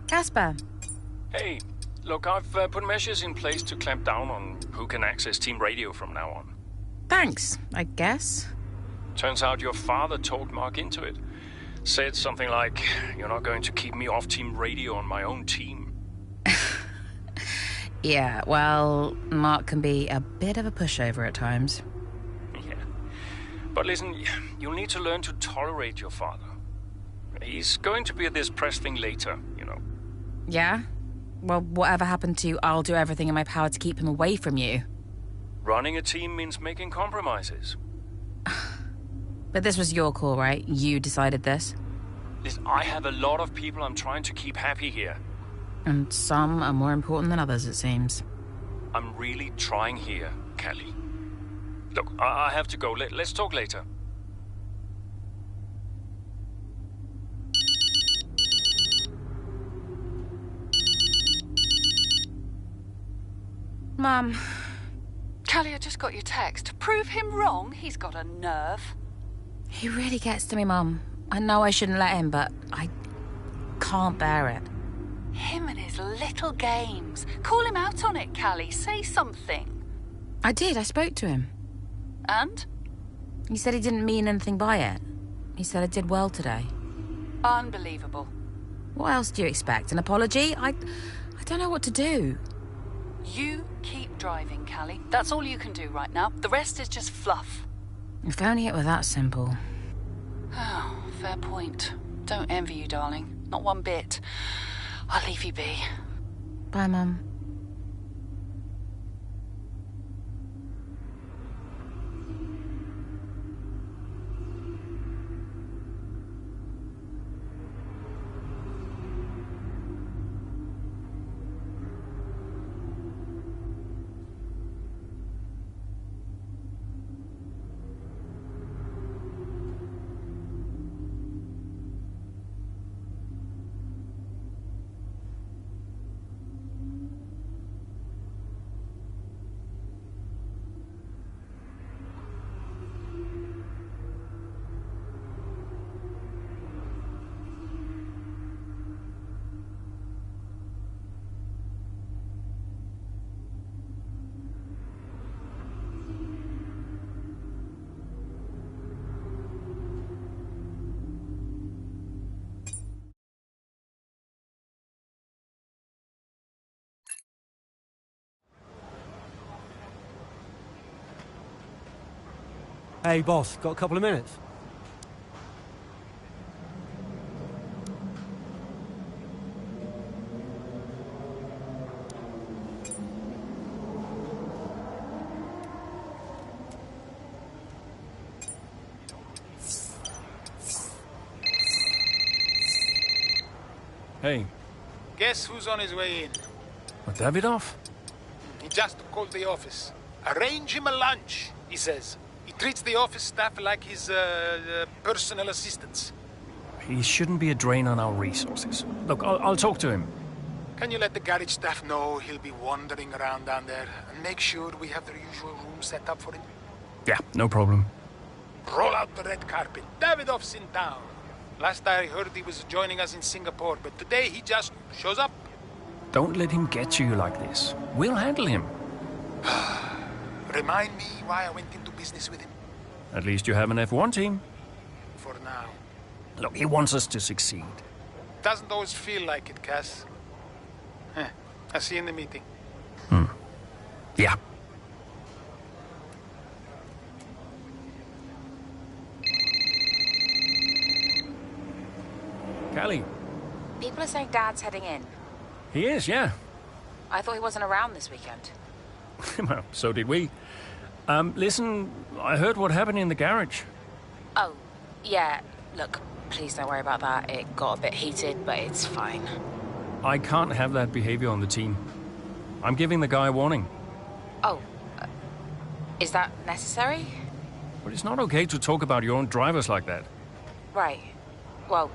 Casper. Hey, look, I've put measures in place to clamp down on who can access team radio from now on. Thanks, I guess. Turns out your father talked Mark into it. Said something like, "You're not going to keep me off team radio on my own team." Yeah, well, Mark can be a bit of a pushover at times. Yeah. But listen, you'll need to learn to tolerate your father. He's going to be at this press thing later, you know. Yeah? Well, whatever happened to you, I'll do everything in my power to keep him away from you. Running a team means making compromises. But this was your call, right? You decided this? Listen, I have a lot of people I'm trying to keep happy here. And some are more important than others, it seems. I'm really trying here, Callie. Look, I have to go. Let's talk later. Mum. Callie, I just got your text. Prove him wrong? He's got a nerve. He really gets to me, Mum. I know I shouldn't let him, but I can't bear it. Him and his little games. Call him out on it, Callie. Say something. I did. I spoke to him. And? He said he didn't mean anything by it. He said I did well today. Unbelievable. What else do you expect? An apology? I don't know what to do. You keep driving, Callie. That's all you can do right now. The rest is just fluff. If only it were that simple. Oh, fair point. Don't envy you, darling. Not one bit. I'll leave you be. Bye, Mum. Hey, boss, got a couple of minutes? Hey. Guess who's on his way in? Davidoff? He just called the office. Arrange him a lunch, he says. He treats the office staff like his personal assistants. He shouldn't be a drain on our resources. Look, I'll talk to him. Can you let the garage staff know he'll be wandering around down there? And make sure we have the usual room set up for him? Yeah, no problem. Roll out the red carpet. Davidoff's in town. Last I heard he was joining us in Singapore, but today he just shows up. Don't let him get to you like this. We'll handle him. Remind me why I went into business with him. At least you have an F1 team. For now. Look, he wants us to succeed. Doesn't always feel like it, Cass. I'll see you in the meeting. Yeah. Callie. People are saying Dad's heading in. He is, yeah. I thought he wasn't around this weekend. Well, so did we. Listen, I heard what happened in the garage. Oh, yeah. Look, please don't worry about that. It got a bit heated, but it's fine. I can't have that behavior on the team. I'm giving the guy a warning. Oh, is that necessary? But it's not okay to talk about your own drivers like that. Right. Well,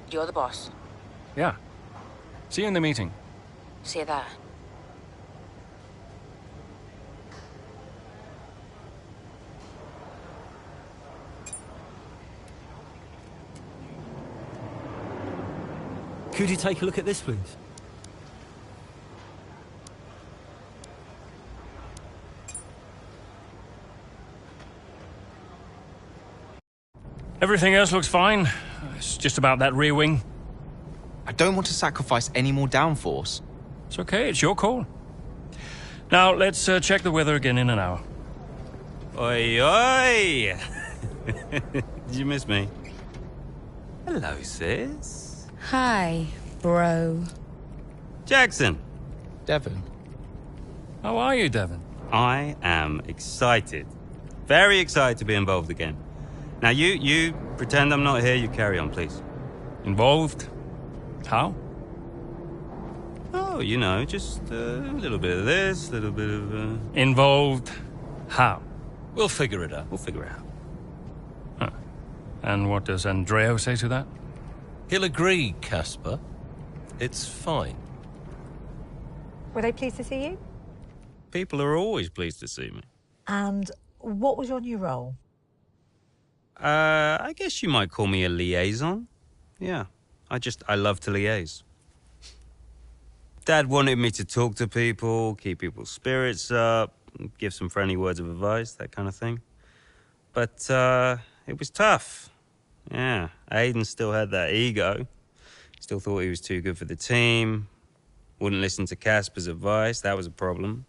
you're the boss. Yeah. See you in the meeting. See you there. Could you take a look at this, please? Everything else looks fine. It's just about that rear wing. I don't want to sacrifice any more downforce. It's okay, it's your call. Now, let's check the weather again in an hour. Oi, oi! Did you miss me? Hello, sis. Hi, bro. Jackson. Devon. How are you, Devon? I am excited. Very excited to be involved again. Now, you pretend I'm not here. You carry on, please. Involved? How? Oh, you know, just a little bit of this, a little bit of... Involved? How? We'll figure it out. We'll figure it out. Huh. And what does Andreo say to that? He'll agree, Casper. It's fine. Were they pleased to see you? People are always pleased to see me. And what was your new role? I guess you might call me a liaison. Yeah, I love to liaise. Dad wanted me to talk to people, keep people's spirits up, give some friendly words of advice, that kind of thing. But it was tough. Yeah, Aiden still had that ego. Still thought he was too good for the team. Wouldn't listen to Casper's advice, that was a problem.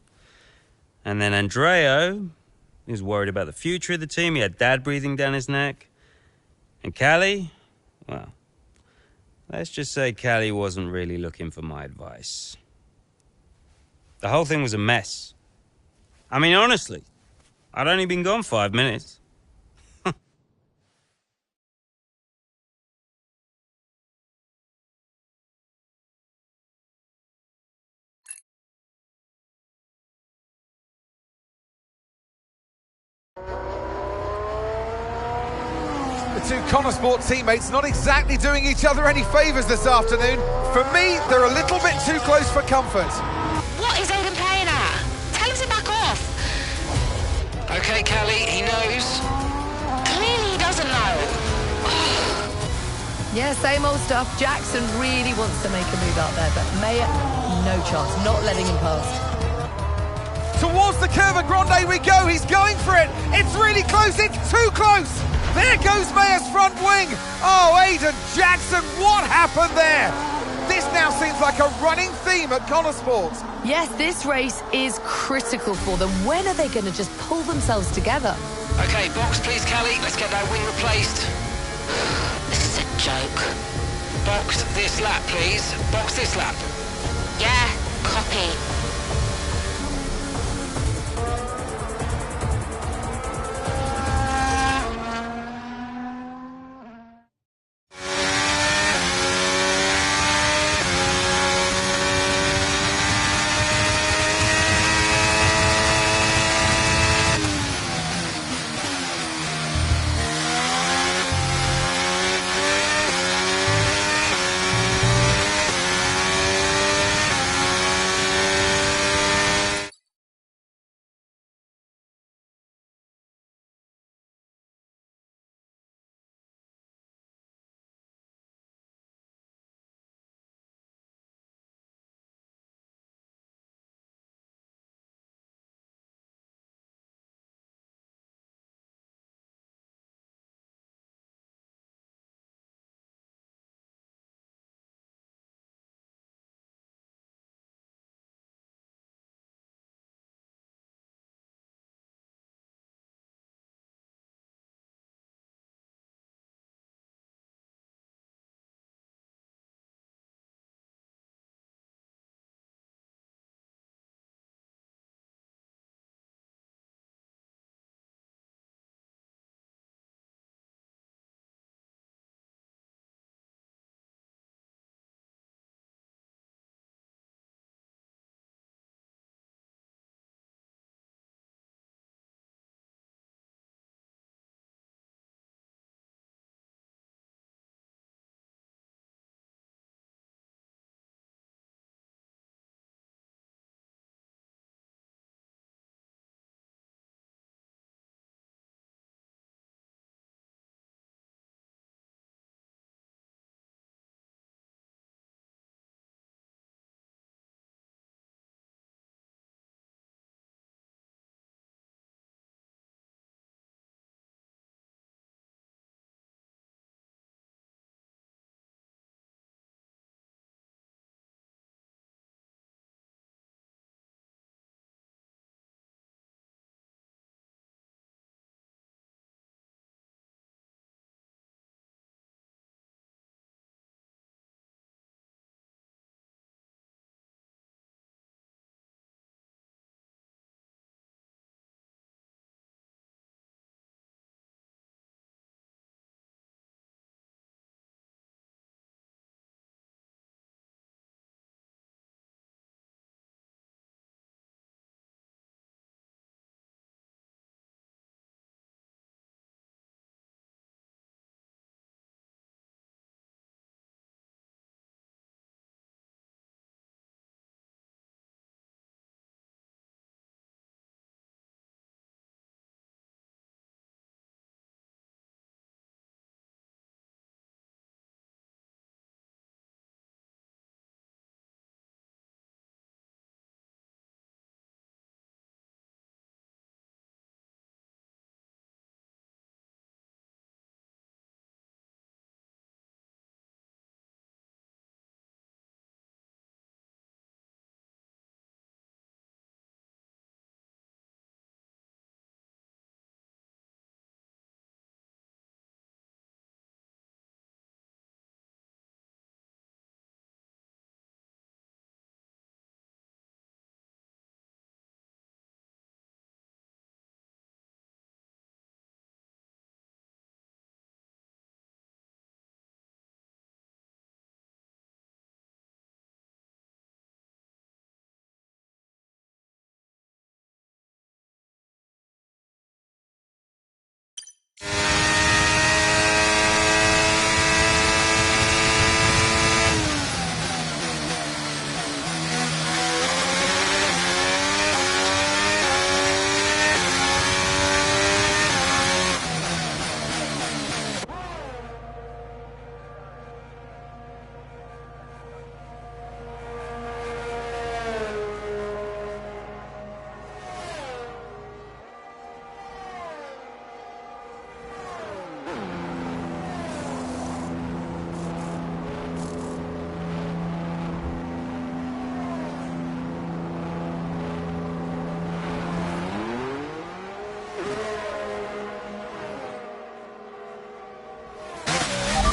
And then Andreo, he was worried about the future of the team. He had Dad breathing down his neck. And Callie, well, let's just say Callie wasn't really looking for my advice. The whole thing was a mess. I mean, honestly, I'd only been gone 5 minutes. The two Connorsport teammates not exactly doing each other any favours this afternoon. For me, they're a little bit too close for comfort. What is Aiden playing at? Tell him to back off. Okay, Callie, he knows. Clearly he doesn't know. Yeah, same old stuff. Jackson really wants to make a move out there, but Mayer, no chance, not letting him pass. Towards the Curva Grande we go. He's going for it. It's really close. It's too close. There goes Mayer's front wing. Oh, Aiden Jackson, what happened there? This now seems like a running theme at Connorsport. Yes, this race is critical for them. When are they going to just pull themselves together? Okay, box please, Callie. Let's get that wing replaced. This is a joke. Box this lap, please. Box this lap. Yeah, copy.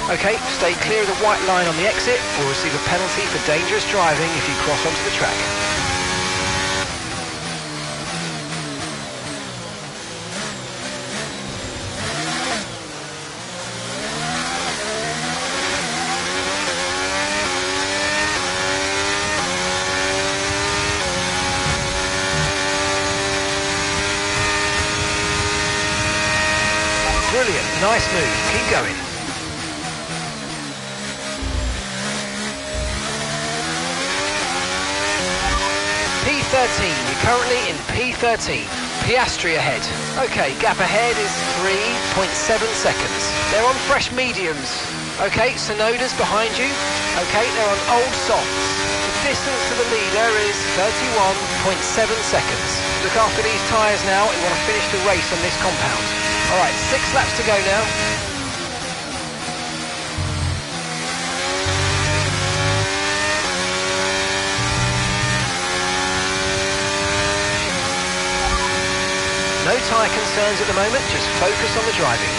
Okay, stay clear of the white line on the exit. We'll receive a penalty for dangerous driving if you cross onto the track. Brilliant, nice move, keep going. P13, you're currently in P13. Piastri ahead. Okay, gap ahead is 3.7 seconds. They're on fresh mediums. Okay, Sonoda's behind you. Okay, they're on old softs. The distance to the leader is 31.7 seconds. Look after these tyres now, we want to finish the race on this compound. Alright, 6 laps to go now. No tyre concerns at the moment, just focus on the driving.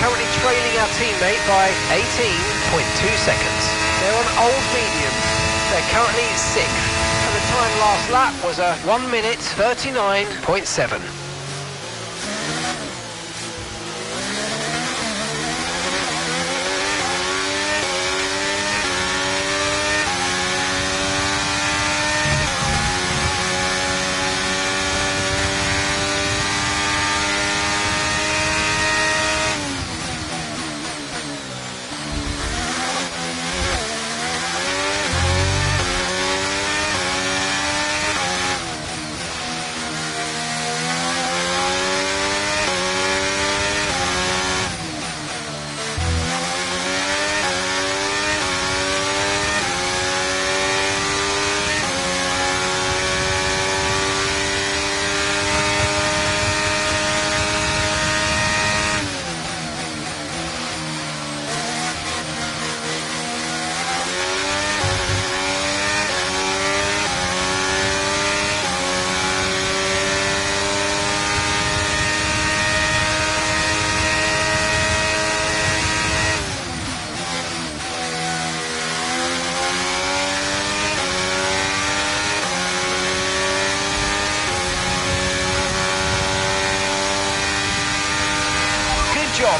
Currently trailing our teammate by 18.2 seconds. They're on old mediums. They're currently 6th. And the time last lap was a 1 minute 39.7.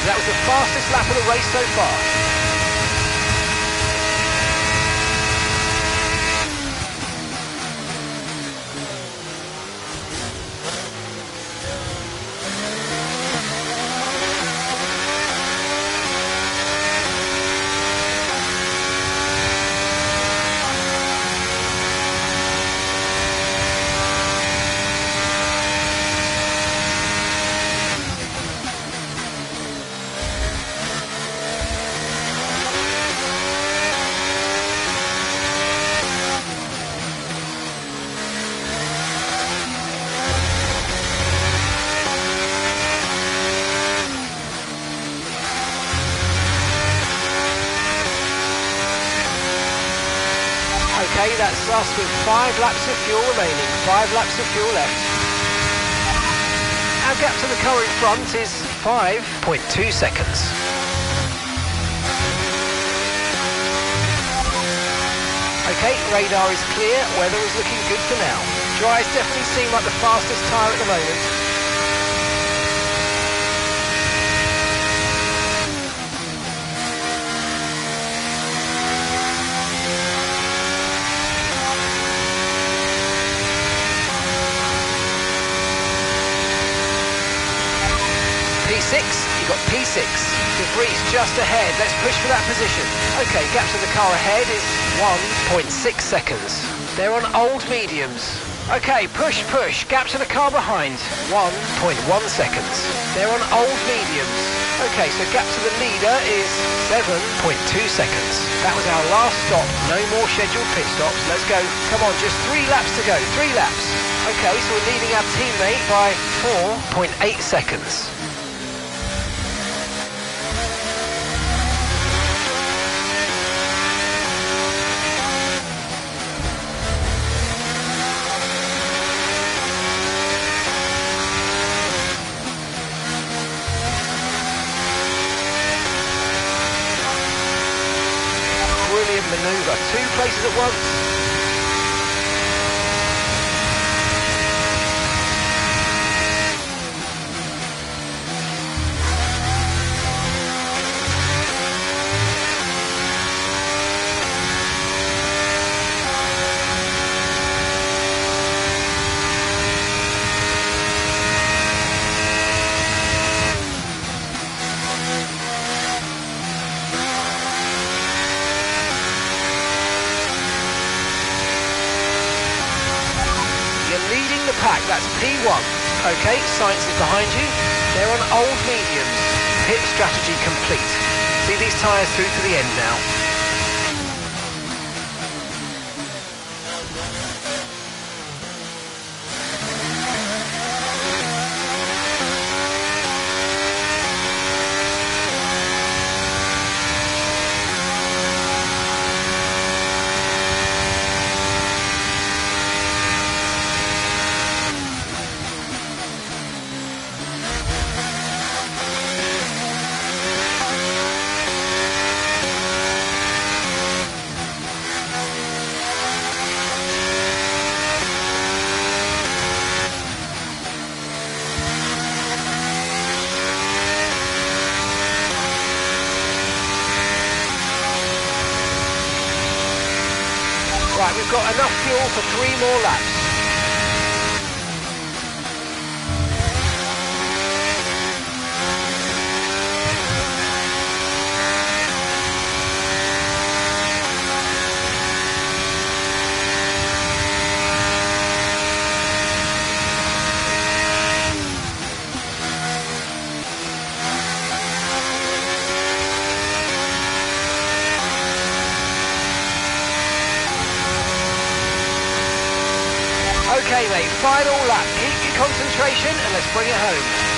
That was the fastest lap of the race so far. Okay, that's us with 5 laps of fuel remaining, 5 laps of fuel left. Our gap to the car in front is 5.2 seconds. Okay, radar is clear, weather is looking good for now. Dries definitely seem like the fastest tyre at the moment. P6, you've got P6. De Vries just ahead, let's push for that position. Okay, gap to the car ahead is 1.6 seconds. They're on old mediums. Okay, push, gap to the car behind, 1.1 seconds. They're on old mediums. Okay, so gap to the leader is 7.2 seconds. That was our last stop, no more scheduled pit stops. Let's go, come on, just 3 laps to go, 3 laps. Okay, so we're leading our teammate by 4.8 seconds. got 2 places at once. Pack, that's P1. Okay, Science is behind you. They're on old mediums. Pit strategy complete. See these tyres through to the end now. Right, we've got enough fuel for 3 more laps. Okay, mate, final lap. Keep your concentration and let's bring it home.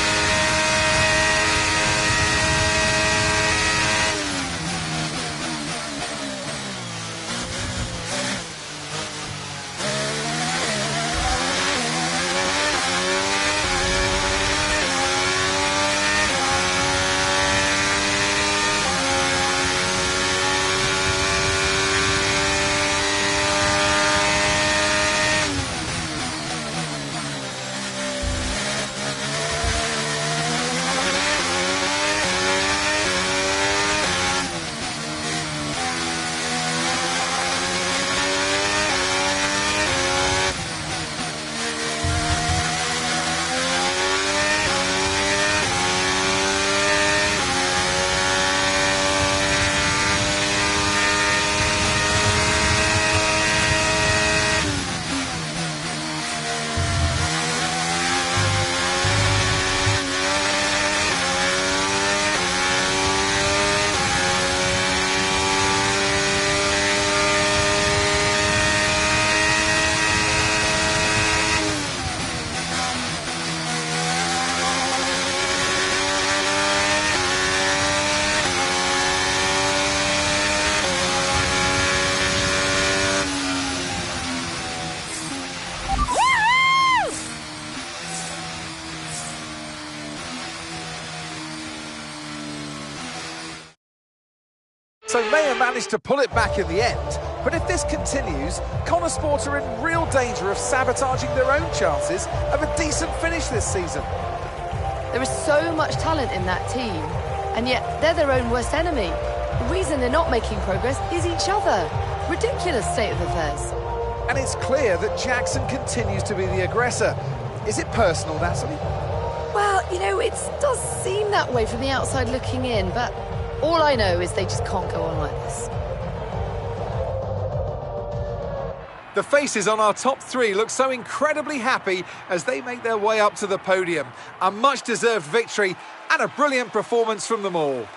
So Mayer managed to pull it back in the end, but if this continues, Connor Sport are in real danger of sabotaging their own chances of a decent finish this season. There is so much talent in that team, and yet they're their own worst enemy. The reason they're not making progress is each other. Ridiculous state of affairs. And it's clear that Jackson continues to be the aggressor. Is it personal, Natalie? Well, you know, it does seem that way from the outside looking in, but all I know is they just can't go on like this. The faces on our top 3 look so incredibly happy as they make their way up to the podium. A much-deserved victory and a brilliant performance from them all.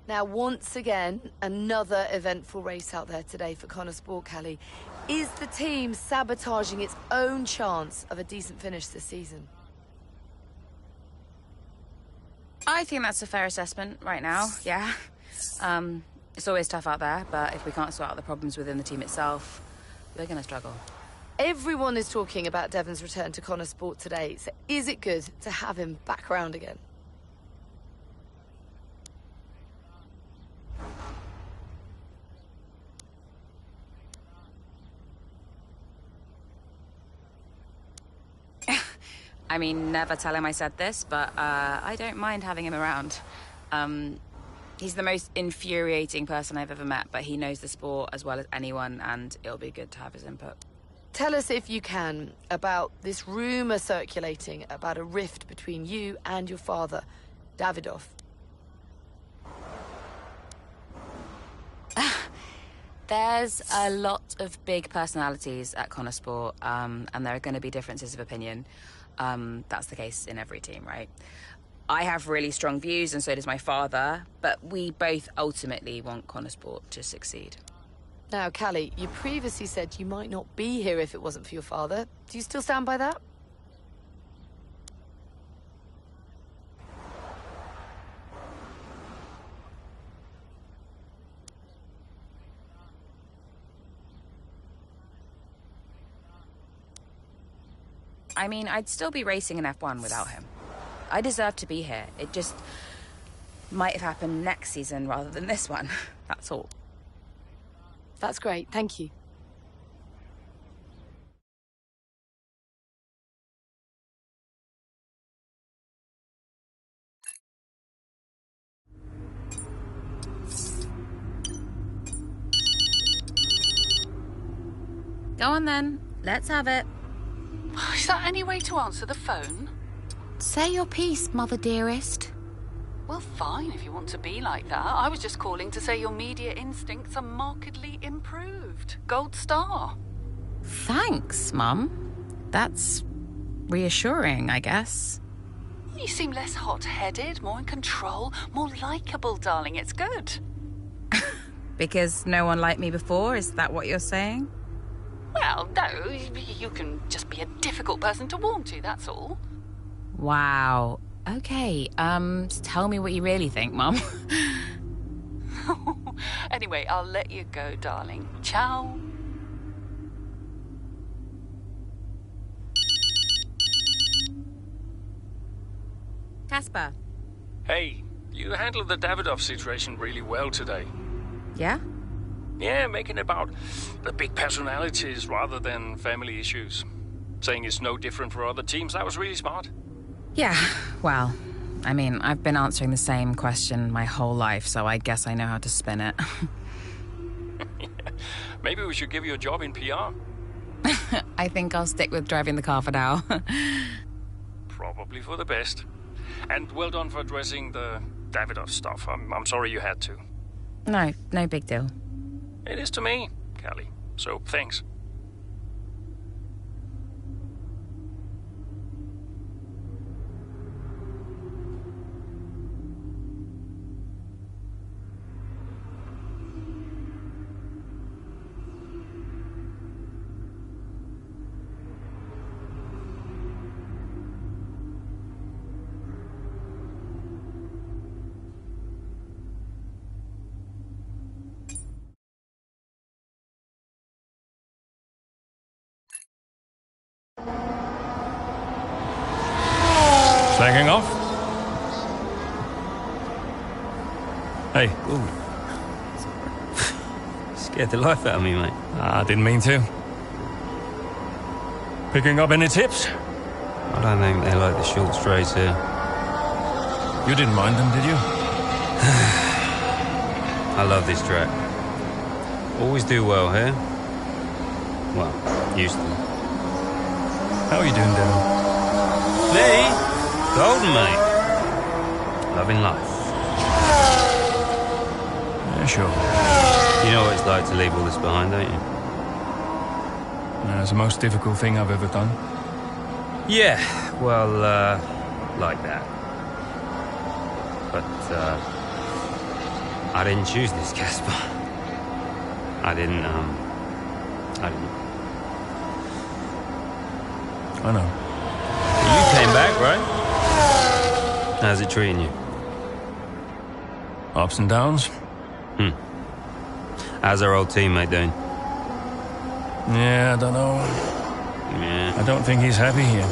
Now, once again, another eventful race out there today for Connor Sport, Kelly. Is the team sabotaging its own chance of a decent finish this season? I think that's a fair assessment right now, yeah. It's always tough out there, but if we can't sort out the problems within the team itself, we're going to struggle. Everyone is talking about Devon's return to Connor Sport today, so is it good to have him back around again? I mean, never tell him I said this, but I don't mind having him around. He's the most infuriating person I've ever met, but he knows the sport as well as anyone, and it'll be good to have his input. Tell us, if you can, about this rumour circulating about a rift between you and your father, Davidoff. There's a lot of big personalities at Connor Sport, and there are going to be differences of opinion. That's the case in every team, right? I have really strong views, and so does my father, but we both ultimately want Connor Sport to succeed. Now, Callie, you previously said you might not be here if it wasn't for your father. Do you still stand by that? I mean, I'd still be racing in F1 without him. I deserve to be here. It just might have happened next season rather than this one. That's all. That's great, thank you. Go on then, let's have it. Is that any way to answer the phone? Say your piece, mother dearest. Well, fine, if you want to be like that. I was just calling to say your media instincts are markedly improved. Gold star. Thanks, Mum. That's reassuring, I guess. You seem less hot-headed, more in control, more likeable, darling. It's good. Because no one liked me before? Is that what you're saying? Well, no, you can just be a difficult person to warm to, that's all. Wow. Okay, tell me what you really think, Mum. Anyway, I'll let you go, darling. Ciao. Casper. Hey, you handled the Davidoff situation really well today. Yeah? Yeah, making it about the big personalities rather than family issues. Saying it's no different for other teams, that was really smart. Yeah, well, I mean, I've been answering the same question my whole life, so I guess I know how to spin it. Yeah. Maybe we should give you a job in PR. I think I'll stick with driving the car for now. Probably for the best. And well done for addressing the Davidoff stuff. I'm sorry you had to. No big deal. It is to me, Callie. So, thanks. Slacking off? Hey. Ooh. Scared the life out of me, mate. I didn't mean to. Picking up any tips? I don't think they like the short straights here. You didn't mind them, did you? I love this track. Always do well here. Well, used to. How are you doing, Devon? Me? Golden, mate. Loving life. Yeah, sure. You know what it's like to leave all this behind, don't you? It's the most difficult thing I've ever done. Yeah, well, like that. But, I didn't choose this, Casper. I didn't. I know. You came back, right? How's it treating you? Ups and downs. How's our old teammate doing? Yeah, I don't know. Yeah. I don't think he's happy here.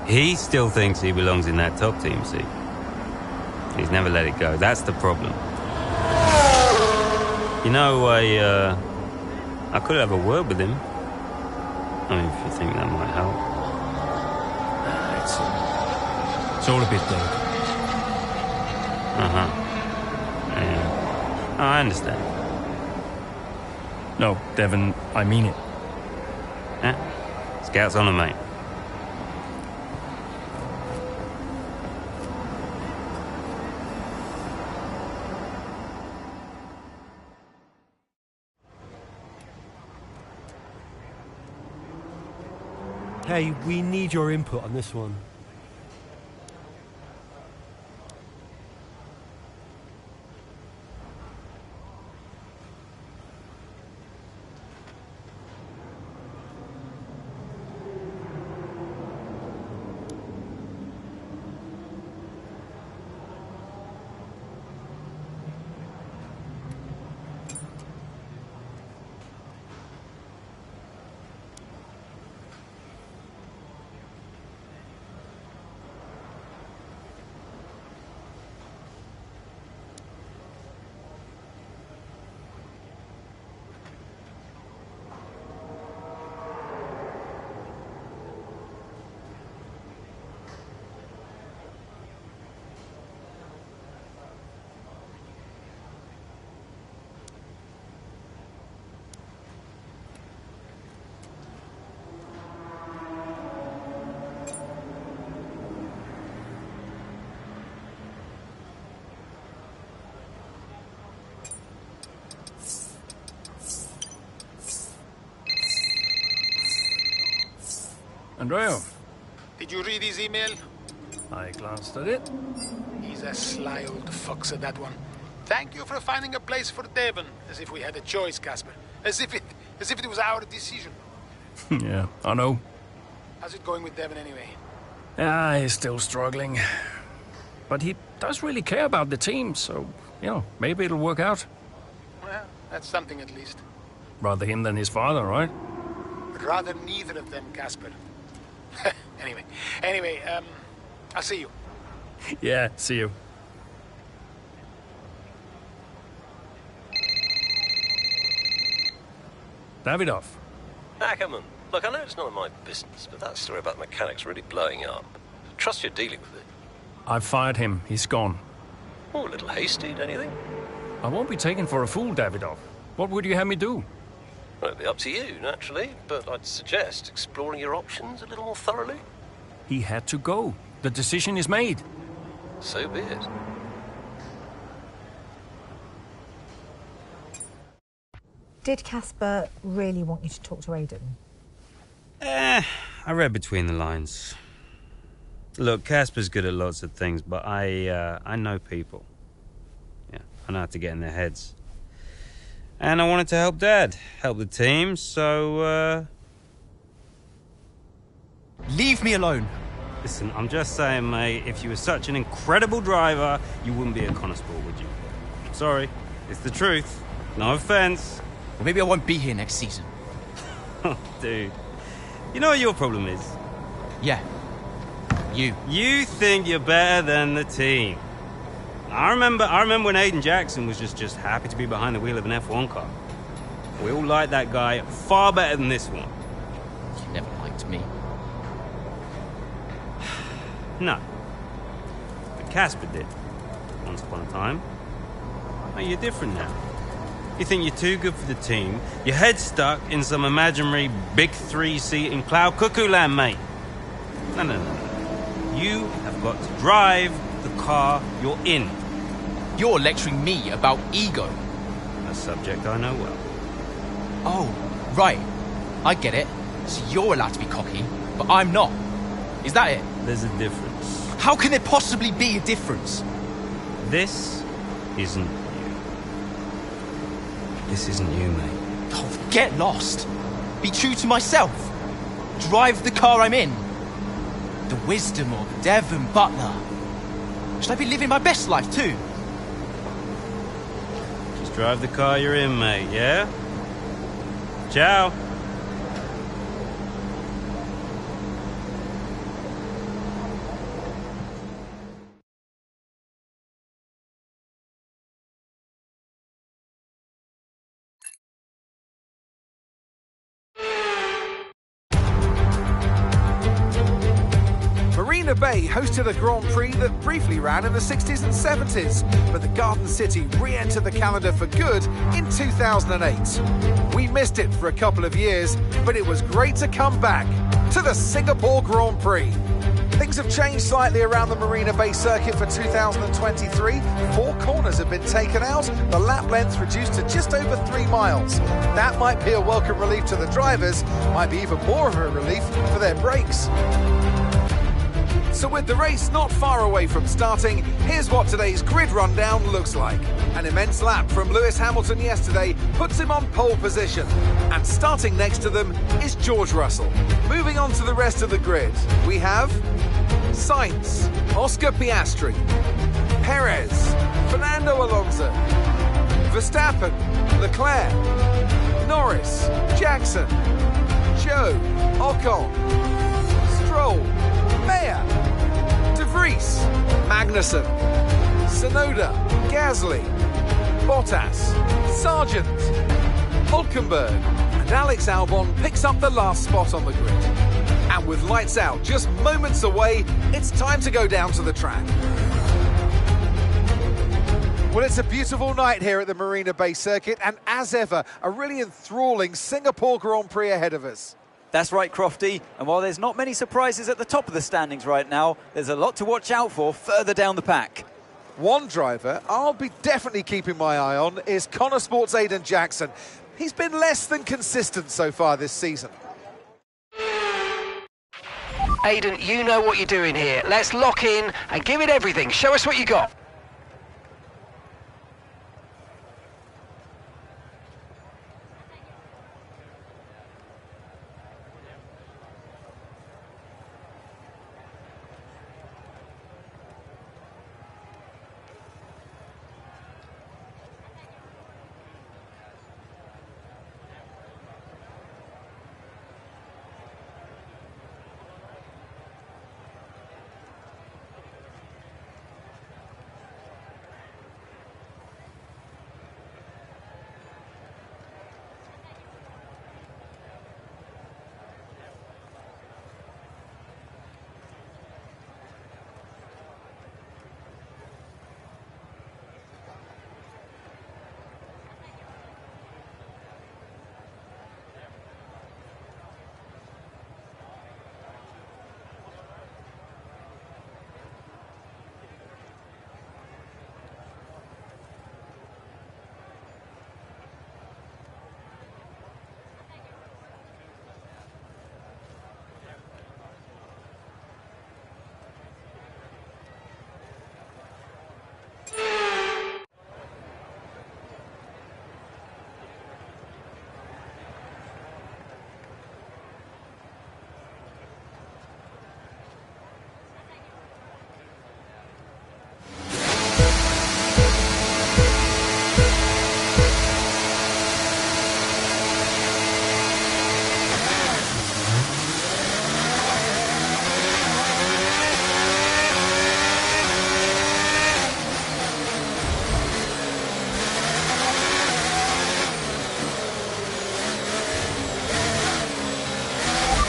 He still thinks he belongs in that top team, see? He's never let it go. That's the problem. You know, I could have a word with him. I mean, if you think that might help. It's all a bit dead. Uh-huh. Yeah. Oh, I understand. No, Devon, I mean it. Yeah? Scout's on him, mate. Hey, we need your input on this one. Andrea, Did you read his email? I glanced at it. He's a sly old foxer, that one. Thank you for finding a place for Devon, as if we had a choice, Casper. As if it was our decision. Yeah, I know. How's it going with Devon anyway? He's still struggling. But he does really care about the team, so, you know, maybe it'll work out. Well, that's something at least. Rather him than his father, right? Rather neither of them, Casper. Anyway, I'll see you. Yeah, see you. Davidoff. Ackerman, look, I know it's none of my business, but that story about the mechanic's really blowing up. Trust you're dealing with it. I've fired him. He's gone. Oh, a little hasty, don't you think? I won't be taken for a fool, Davidoff. What would you have me do? Well, it'd be up to you, naturally, but I'd suggest exploring your options a little more thoroughly. He had to go. The decision is made. So be it. Did Casper really want you to talk to Aiden? I read between the lines. Look, Casper's good at lots of things, but I know people. Yeah, I know how to get in their heads. And I wanted to help Dad, help the team, so, Leave me alone. Listen, I'm just saying, mate, if you were such an incredible driver, you wouldn't be a constable, would you? Sorry, it's the truth. No offense. Well, maybe I won't be here next season. Dude, you know what your problem is? Yeah. You. You think you're better than the team. I remember when Aiden Jackson was just happy to be behind the wheel of an F1 car. We all liked that guy far better than this one. You never liked me. No. But Casper did. Once upon a time. Oh, you're different now. You think you're too good for the team. Your head's stuck in some imaginary big three-seat in cloud cuckoo land, mate. No. You have got to drive the car you're in. You're lecturing me about ego. A subject I know well. Oh, right. I get it. So you're allowed to be cocky, but I'm not. Is that it? There's a difference. How can there possibly be a difference? This isn't you. This isn't you, mate. Oh, get lost. Be true to myself. Drive the car I'm in. The wisdom of Devon Butler. Should I be living my best life too? Just drive the car you're in, mate, yeah? Ciao. Marina Bay hosted a Grand Prix that briefly ran in the 60s and 70s, but the Garden City re-entered the calendar for good in 2008. We missed it for a couple of years, but it was great to come back to the Singapore Grand Prix. Things have changed slightly around the Marina Bay circuit for 2023. 4 corners have been taken out, the lap length reduced to just over 3 miles. That might be a welcome relief to the drivers, might be even more of a relief for their brakes. So with the race not far away from starting, here's what today's grid rundown looks like. An immense lap from Lewis Hamilton yesterday puts him on pole position. And starting next to them is George Russell. Moving on to the rest of the grid, we have Sainz, Oscar Piastri, Perez, Fernando Alonso, Verstappen, Leclerc, Norris, Jackson, Zhou, Ocon, Stroll, Mayer, De Vries, Magnussen, Tsunoda, Gasly, Bottas, Sargent, Hulkenberg, and Alex Albon picks up the last spot on the grid. And with lights out just moments away, it's time to go down to the track. Well, it's a beautiful night here at the Marina Bay circuit, and as ever, a really enthralling Singapore Grand Prix ahead of us. That's right, Crofty. And while there's not many surprises at the top of the standings right now, there's a lot to watch out for further down the pack. One driver I'll be definitely keeping my eye on is Connor Sport's Aiden Jackson. He's been less than consistent so far this season. Aiden, you know what you're doing here. Let's lock in and give it everything. Show us what you got.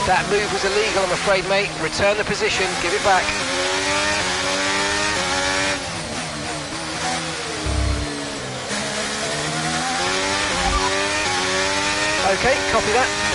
That move was illegal, I'm afraid, mate. Return the position, give it back. Okay, copy that.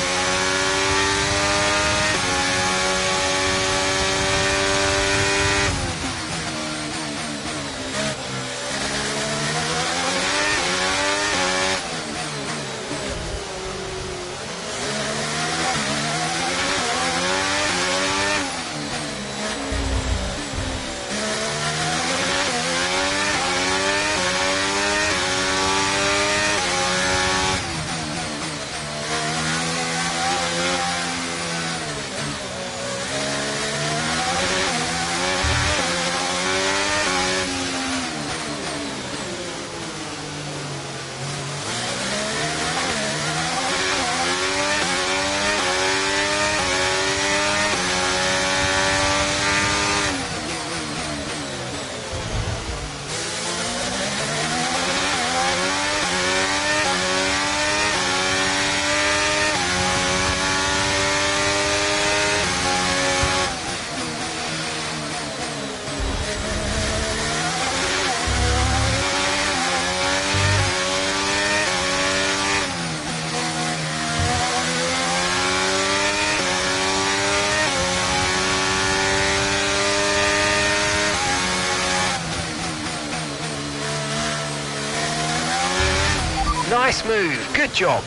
Nice move, good job.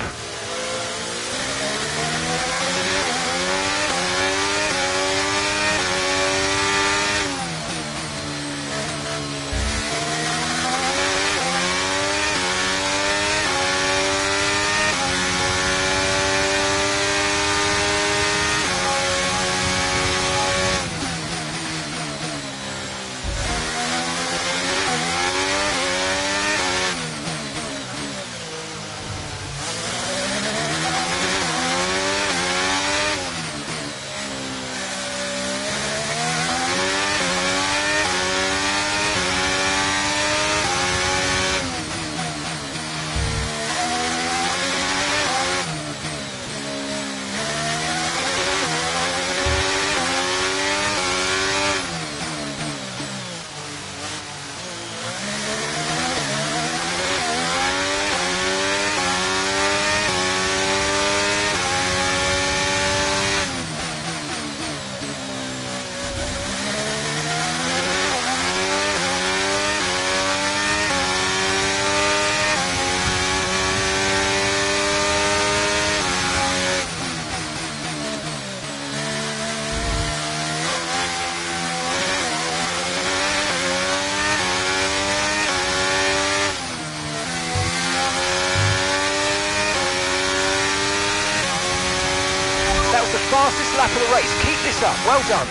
Fastest lap of the race. Keep this up. Well done.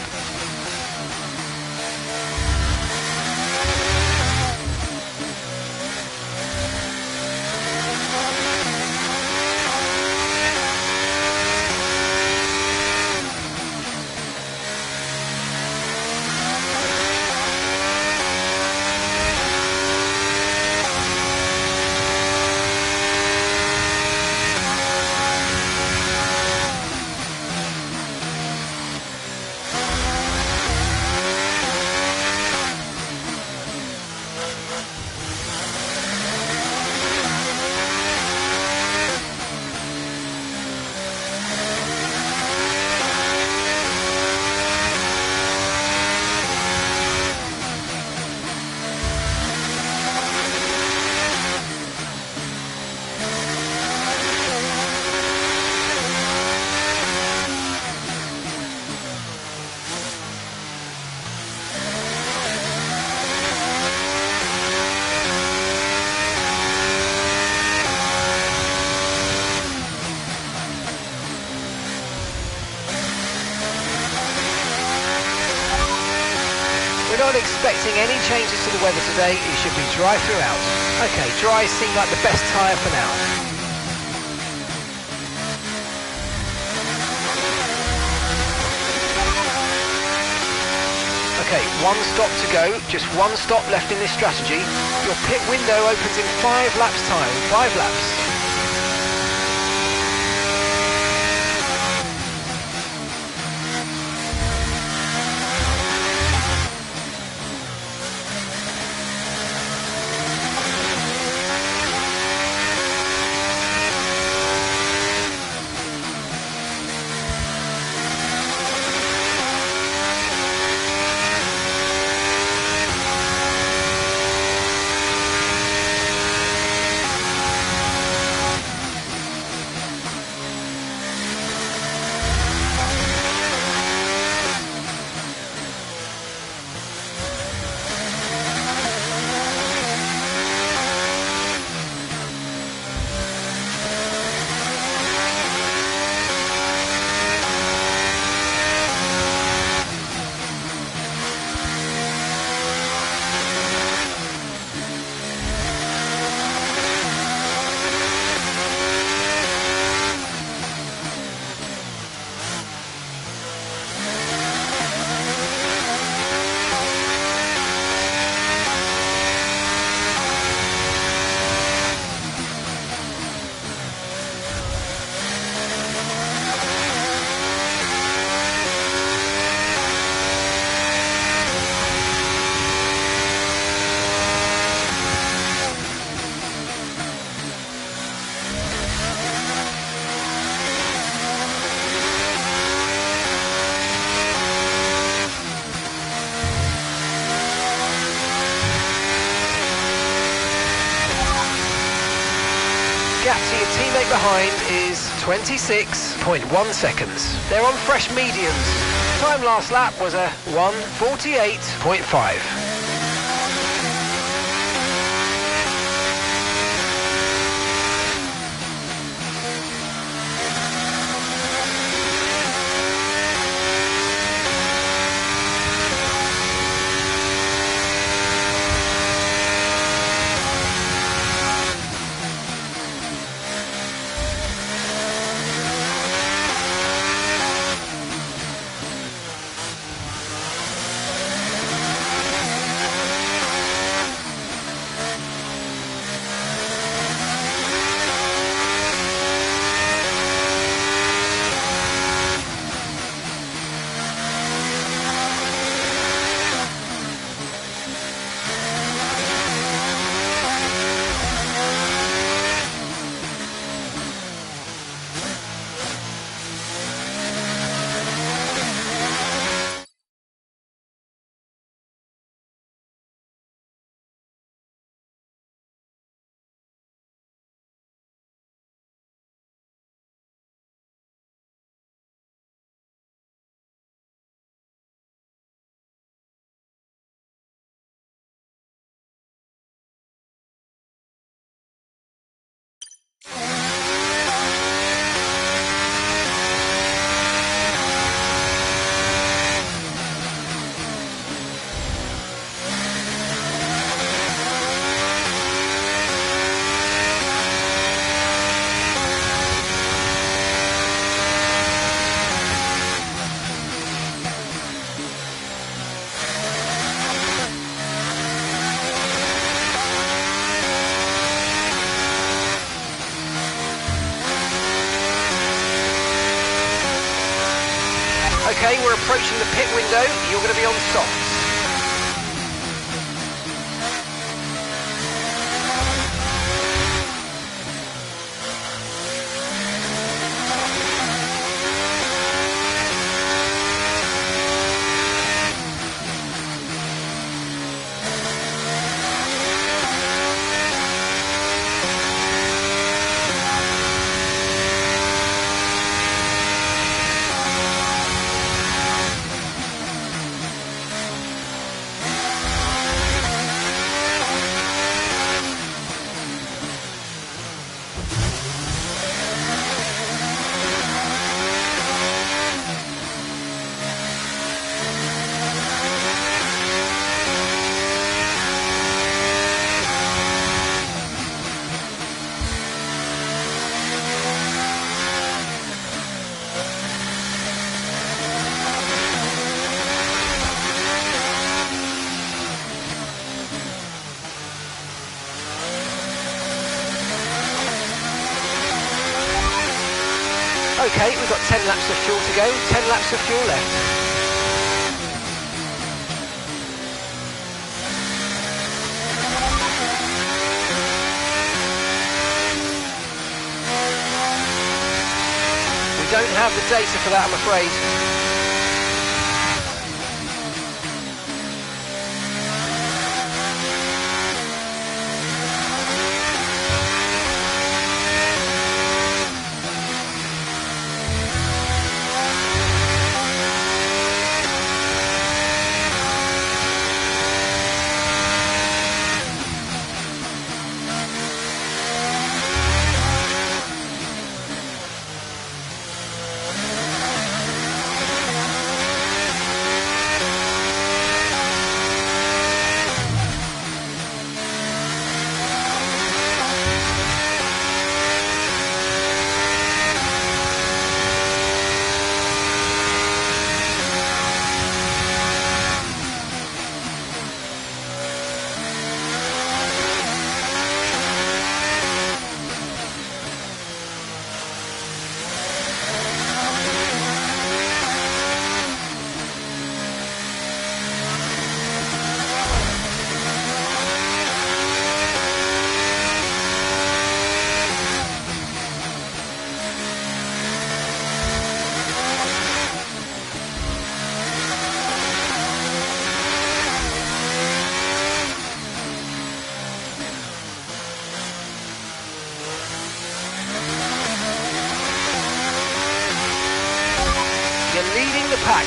We're not expecting any changes to the weather today. It should be dry throughout. Okay, dry seem like the best tyre for now. Okay, one stop to go. Just one stop left in this strategy. Your pit window opens in 5 laps time. 5 laps. gap to your teammate behind is 26.1 seconds. They're on fresh mediums. Time last lap was a 1:48.5. Okay, we're approaching the pit window. You're going to be on softs. Okay, we've got 10 laps of fuel to go, 10 laps of fuel left. We don't have the data for that, I'm afraid.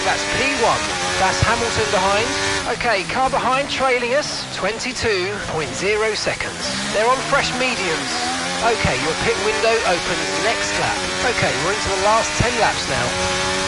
That's P1. That's Hamilton behind. Okay, car behind trailing us, 22.0 seconds. They're on fresh mediums. Okay, your pit window opens next lap. Okay, we're into the last 10 laps now.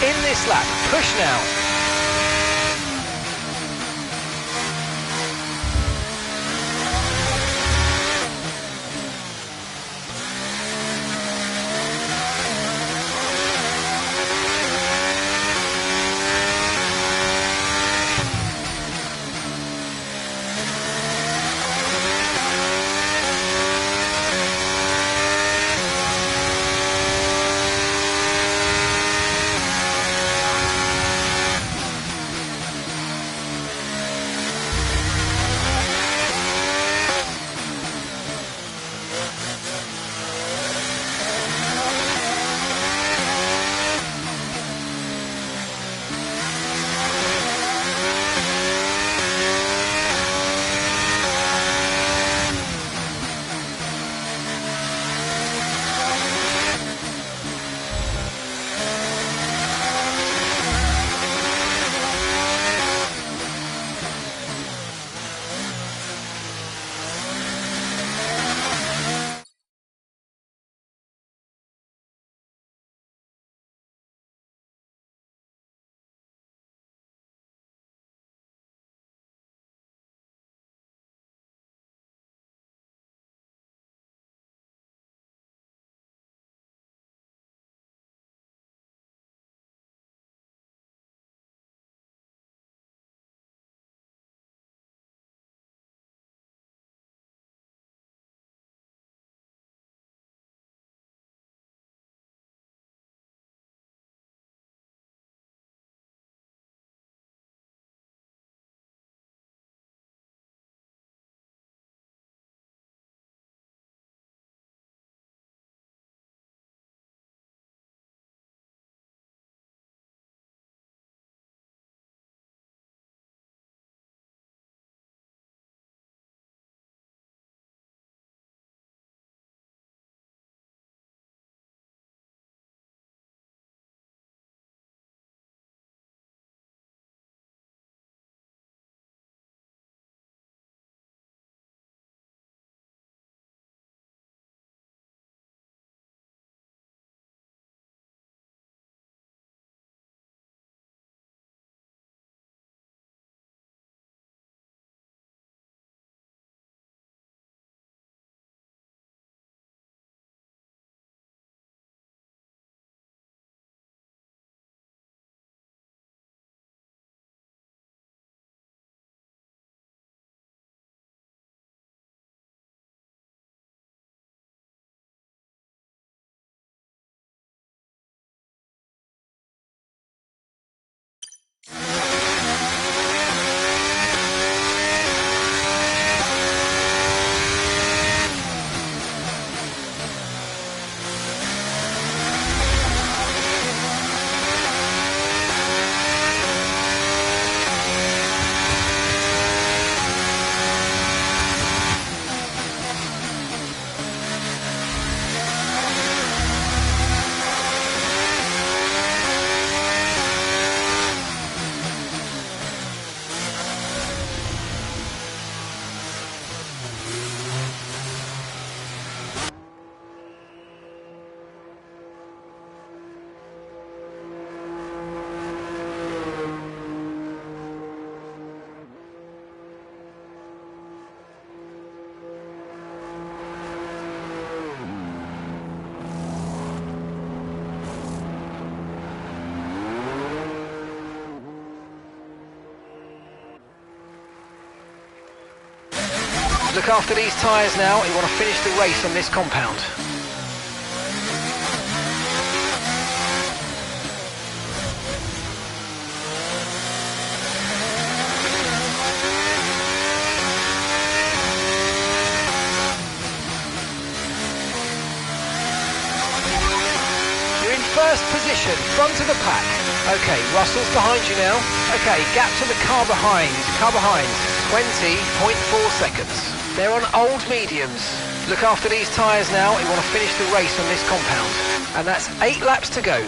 In this lap, push now. Look after these tyres now. You want to finish the race on this compound. first position, front of the pack. Okay, Russell's behind you now. Okay, gap to the car behind. 20.4 seconds. They're on old mediums. Look after these tyres now. You want to finish the race on this compound. And that's 8 laps to go.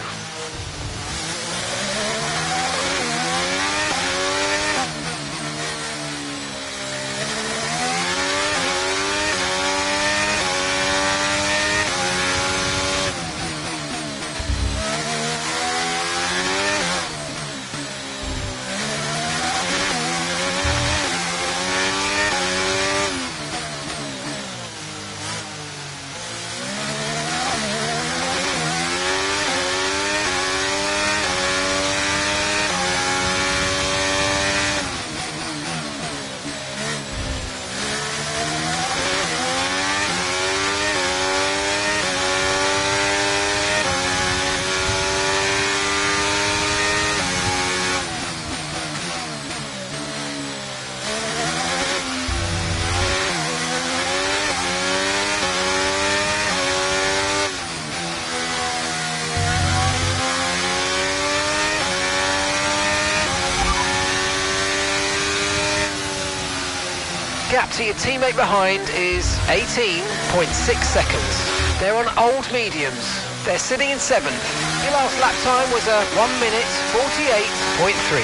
Gap to your teammate behind is 18.6 seconds. They're on old mediums. They're sitting in 7th. Your last lap time was a 1 minute 48.3.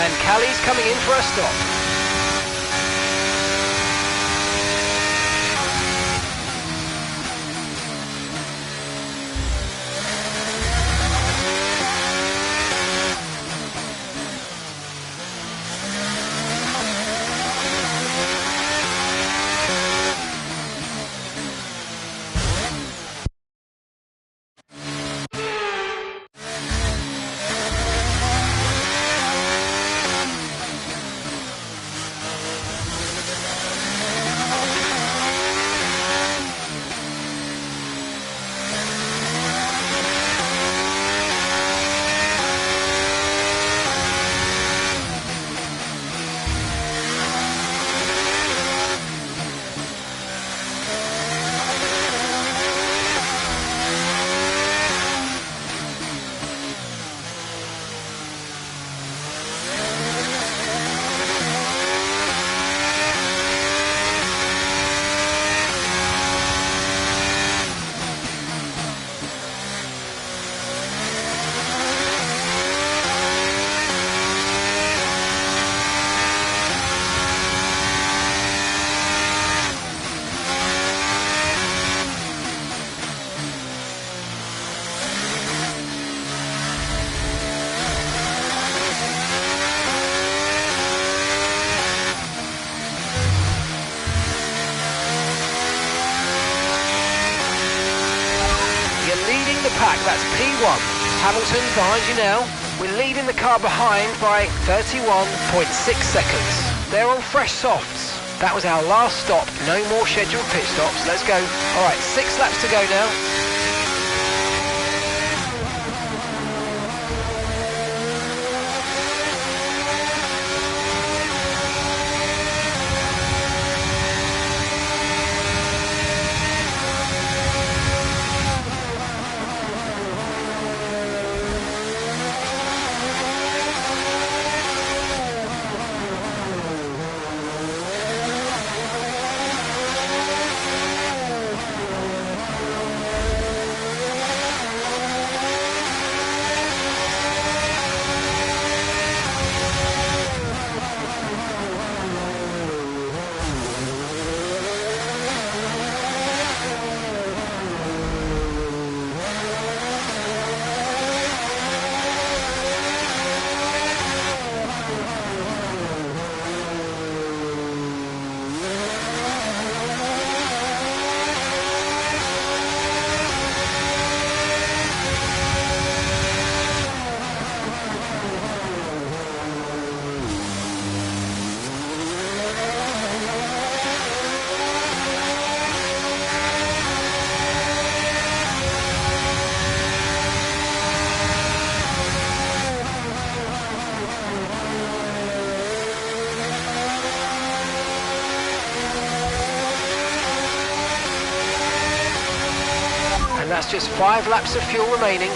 And Callie's coming in for a stop. Pack, that's P1. Hamilton behind you now. We're leading the car behind by 31.6 seconds. They're on fresh softs. That was our last stop. No more scheduled pit stops. Let's go. All right, 6 laps to go now. That's just 5 laps of fuel remaining.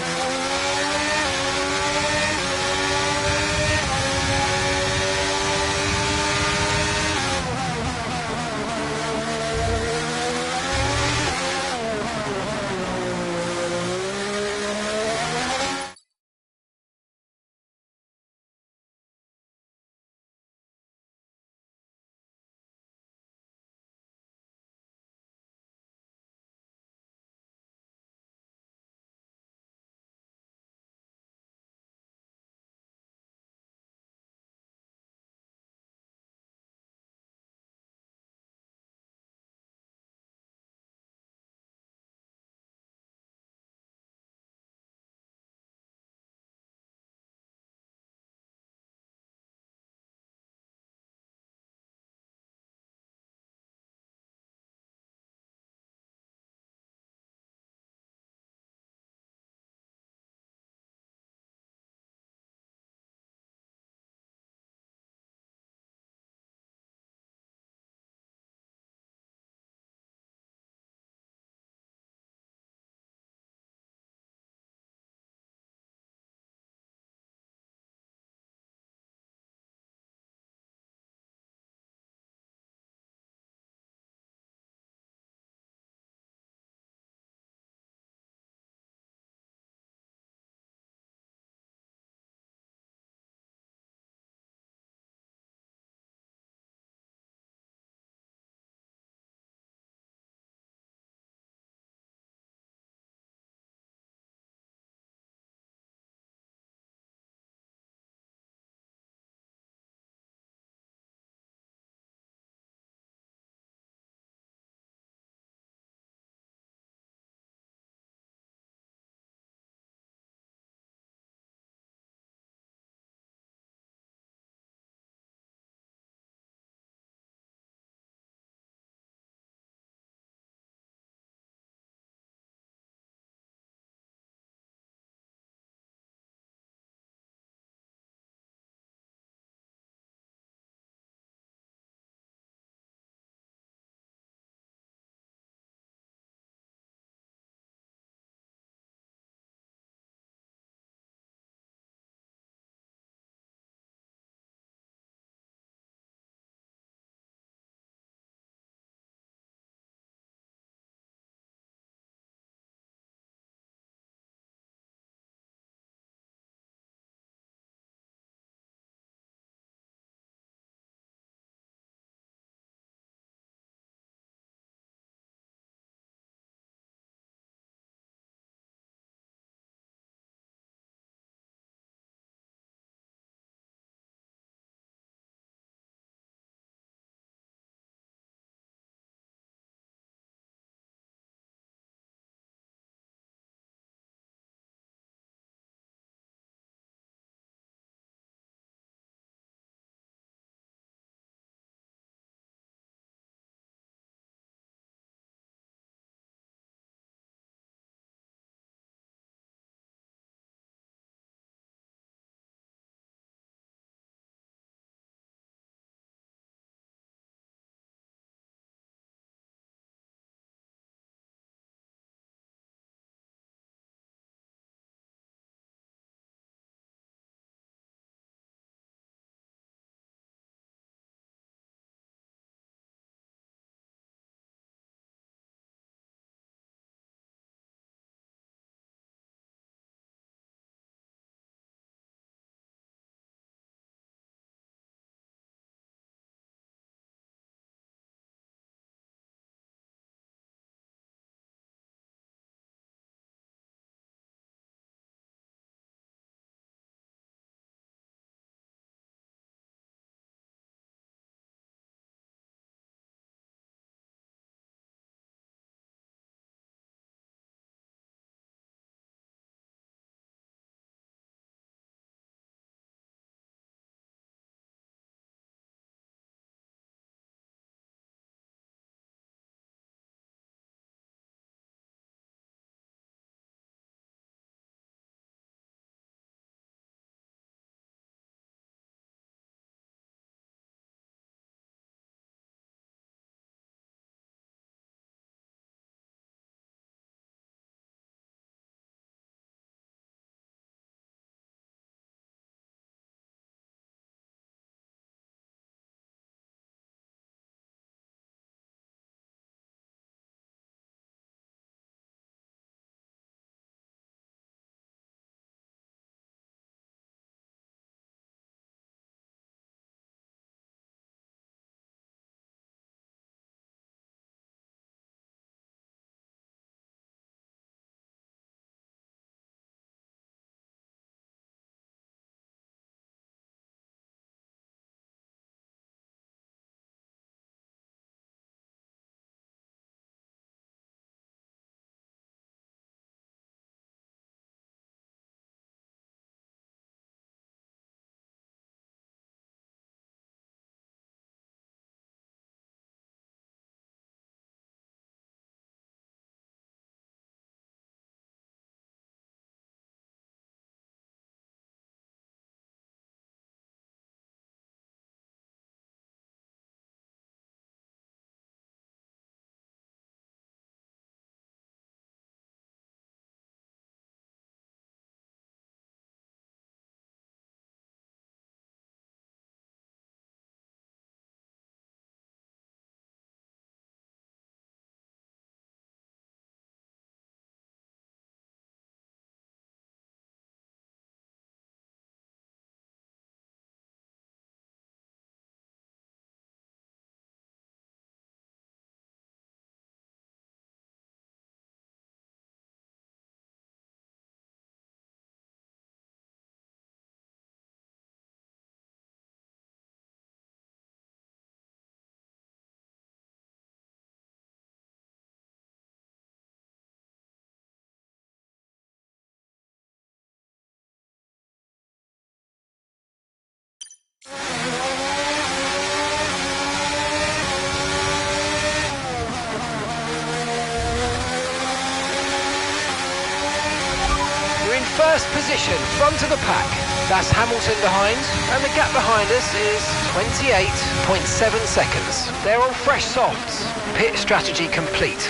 We're in first position, front of the pack. That's Hamilton behind, and the gap behind us is 28.7 seconds. They're on fresh softs. Pit strategy complete.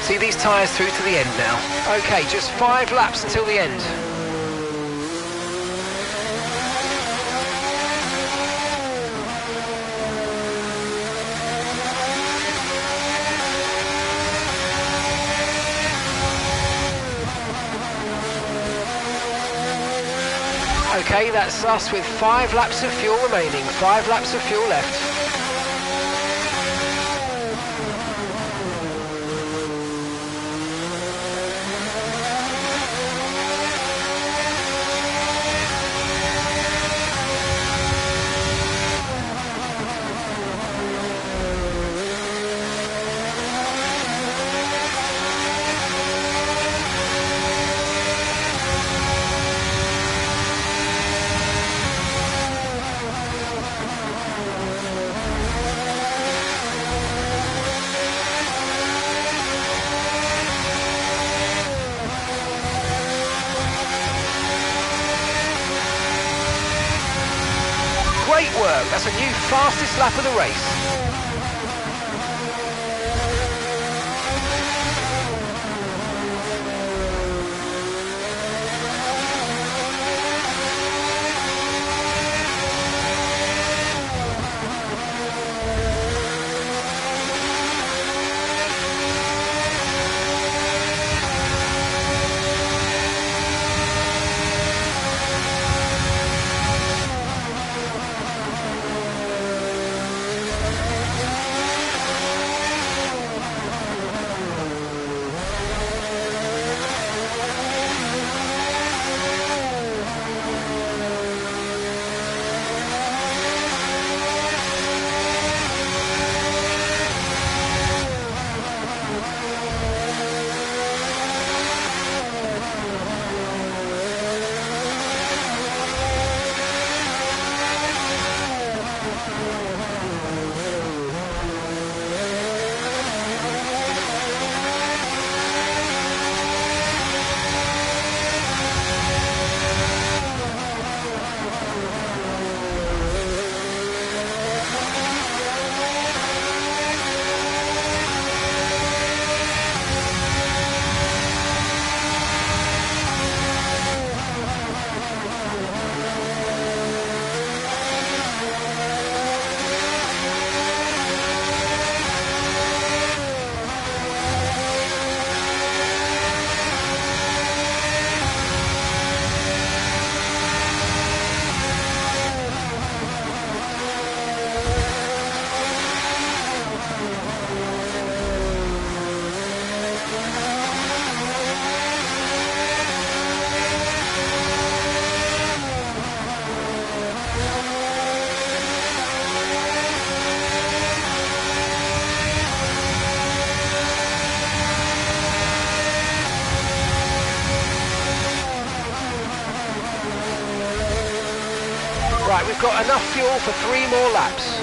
See these tyres through to the end now. Okay, just 5 laps until the end. Okay, that's us with 5 laps of fuel remaining, 5 laps of fuel left. Great work, that's a new fastest lap of the race. Right, we've got enough fuel for 3 more laps.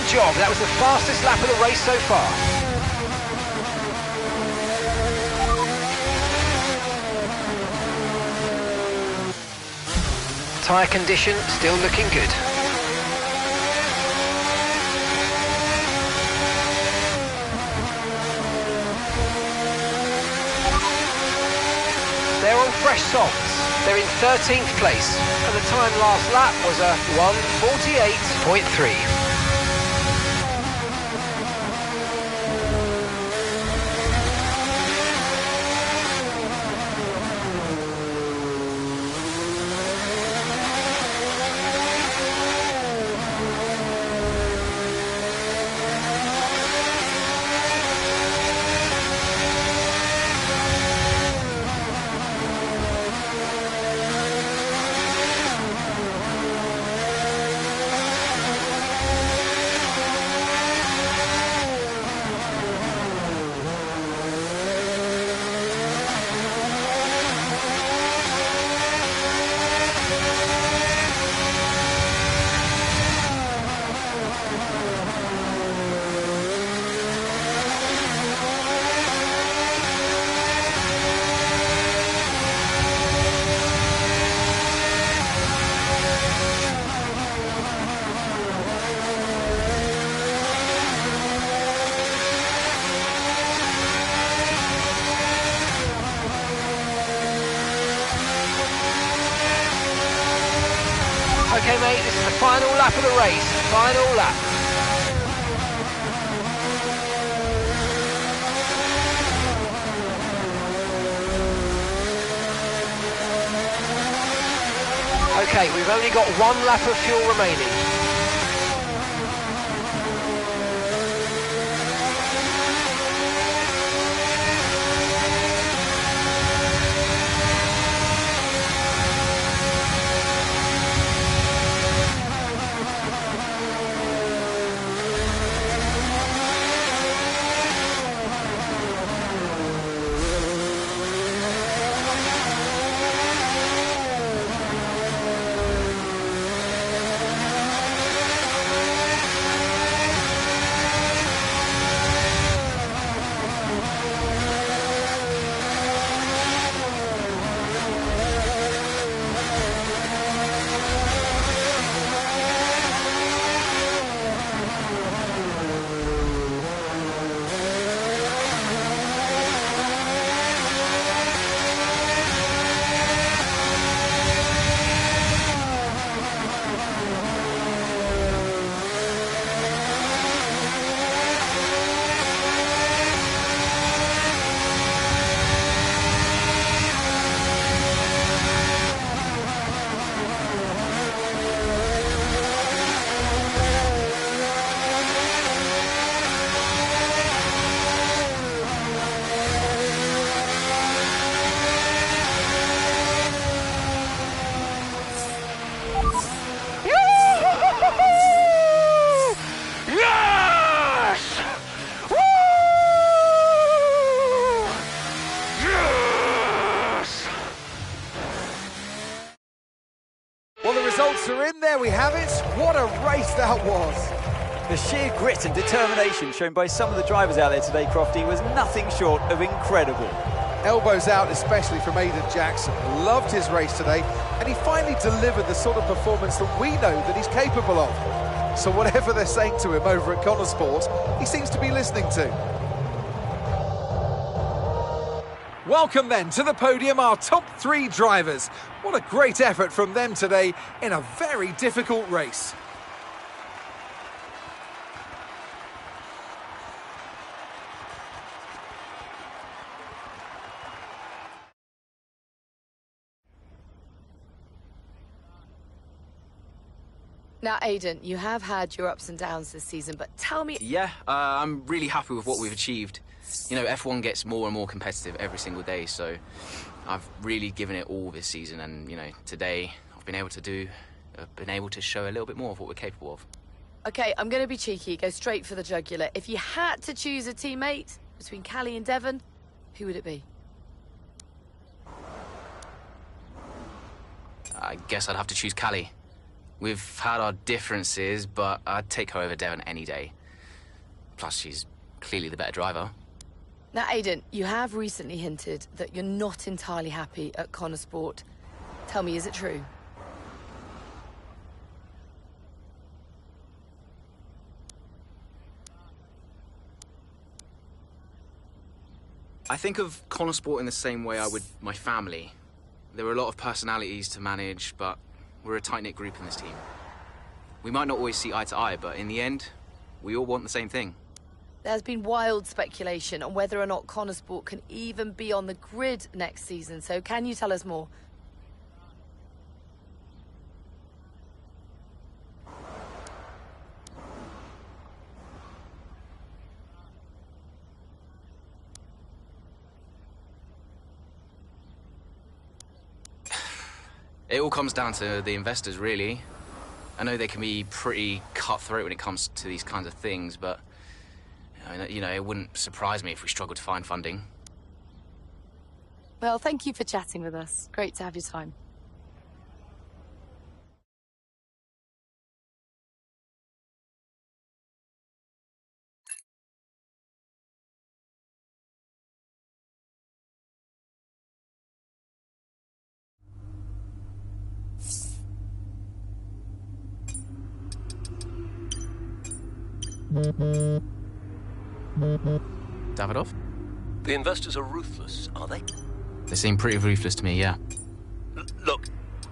Job. That was the fastest lap of the race so far. Tyre condition still looking good. They're on fresh softs. They're in 13th place, and the time last lap was a 1:48.3. Okay, mate, this is the final lap of the race. Final lap. Okay, we've only got one lap of fuel remaining. There we have it. What a race that was. The sheer grit and determination shown by some of the drivers out there today, Crofty, was nothing short of incredible. Elbows out, especially from Aidan Jackson. Loved his race today, and he finally delivered the sort of performance that we know that he's capable of. So whatever they're saying to him over at Connor Sport, he seems to be listening to. Welcome then to the podium, our top three drivers. What a great effort from them today in a very difficult race. Now, Aidan, you have had your ups and downs this season, but tell me... Yeah, I'm really happy with what we've achieved. You know, F1 gets more and more competitive every single day, so I've really given it all this season, and, you know, today I've been able to show a little bit more of what we're capable of. OK, I'm going to be cheeky, go straight for the jugular. If you had to choose a teammate between Callie and Devon, who would it be? I guess I'd have to choose Callie. We've had our differences, but I'd take her over Devon any day. Plus, she's clearly the better driver. Now, Aidan, you have recently hinted that you're not entirely happy at Connor Sport. Tell me, is it true? I think of Connor Sport in the same way I would my family. There are a lot of personalities to manage, but we're a tight-knit group in this team. We might not always see eye to eye, but in the end, we all want the same thing. There's been wild speculation on whether or not Connor Sport can even be on the grid next season, so can you tell us more? It all comes down to the investors, really. I know they can be pretty cutthroat when it comes to these kinds of things, but you know, it wouldn't surprise me if we struggled to find funding. Well, thank you for chatting with us. Great to have your time. Davidoff? The investors are ruthless, are they? They seem pretty ruthless to me, yeah. Look,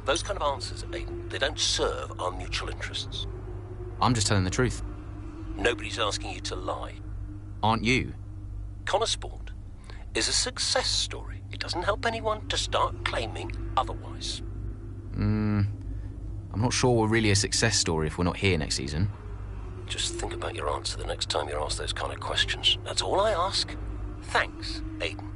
those kind of answers, Aiden, they don't serve our mutual interests. I'm just telling the truth. Nobody's asking you to lie. Aren't you? Connor Sport is a success story. It doesn't help anyone to start claiming otherwise. I'm not sure we're really a success story if we're not here next season. Just think about your answer the next time you're asked those kind of questions. That's all I ask. Thanks, Aiden.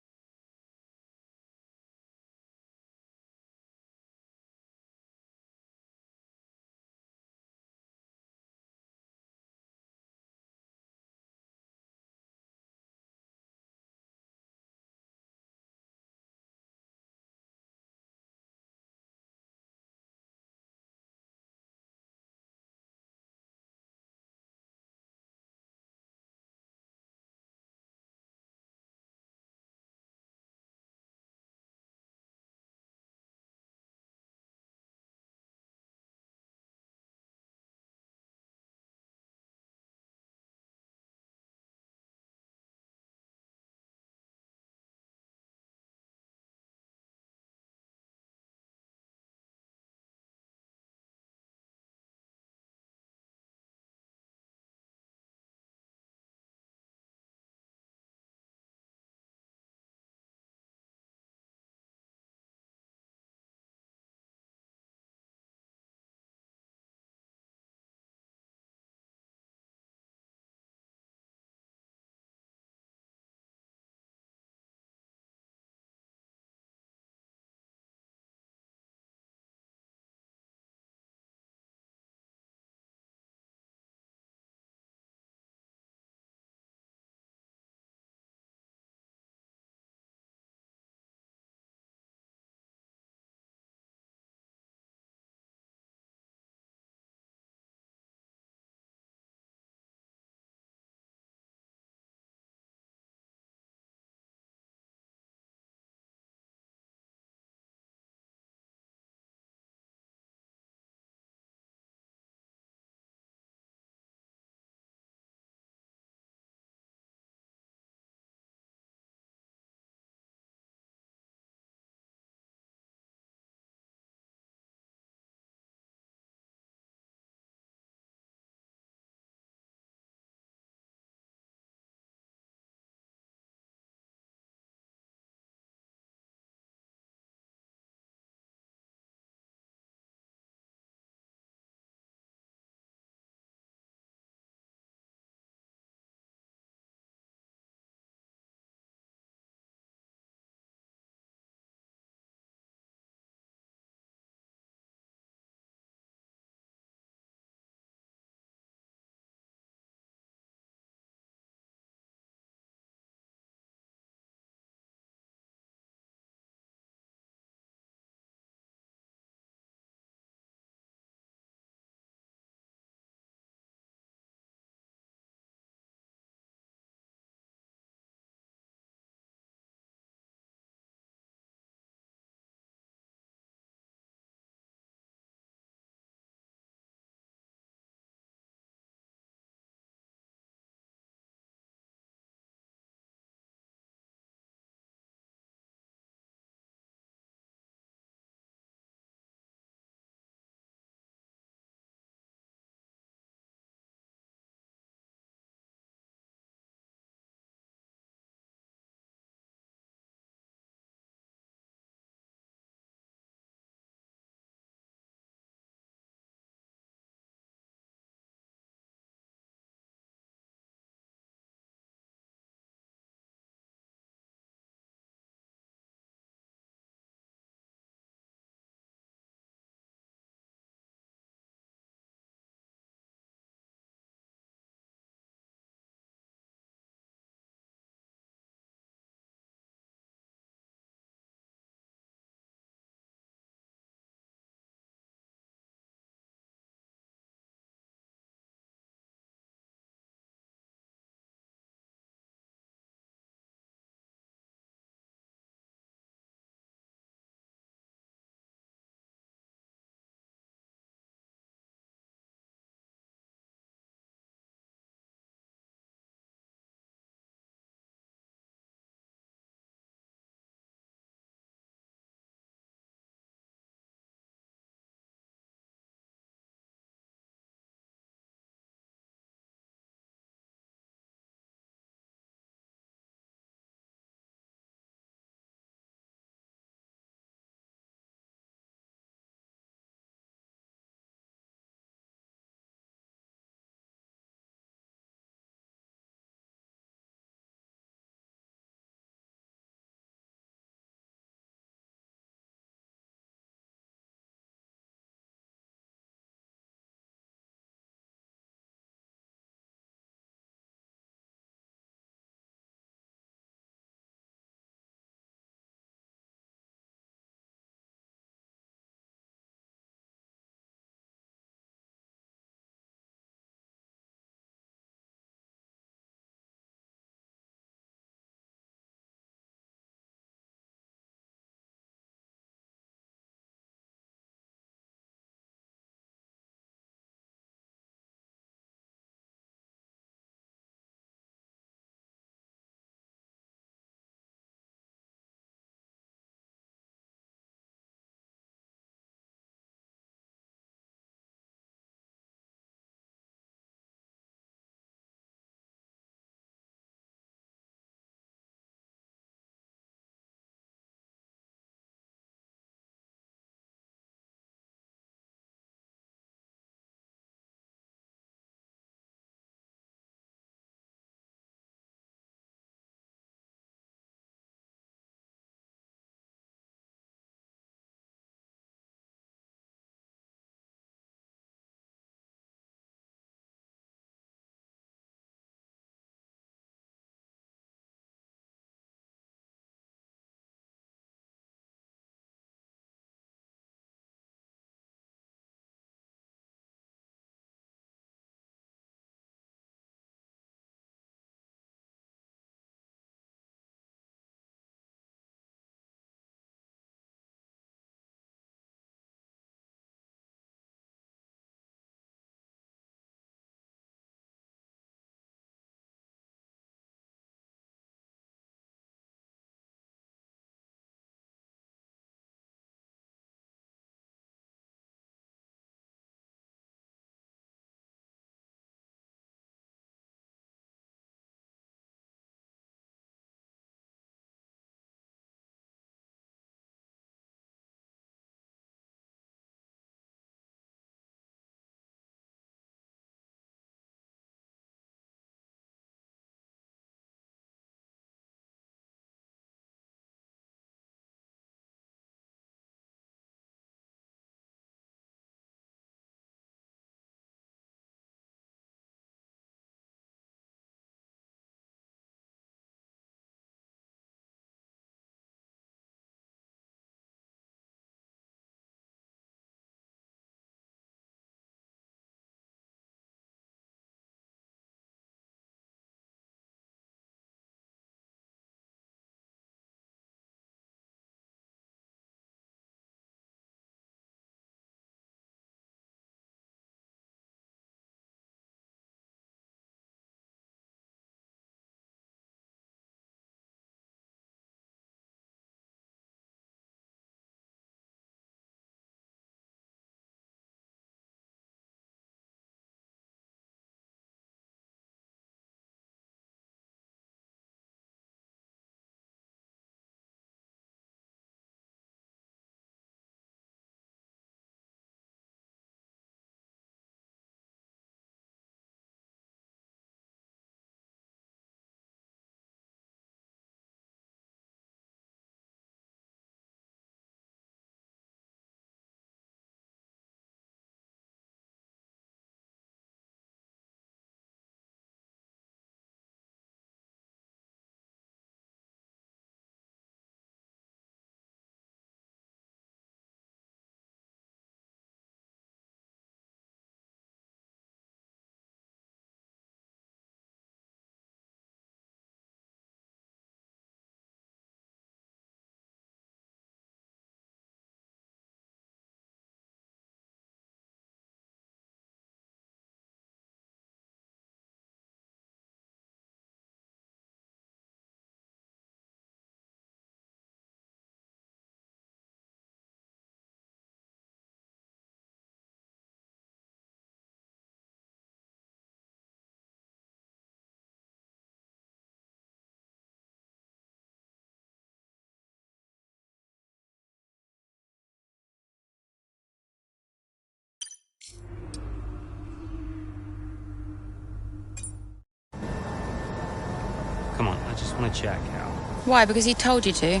just want to chat, Cal. Why? Because he told you to?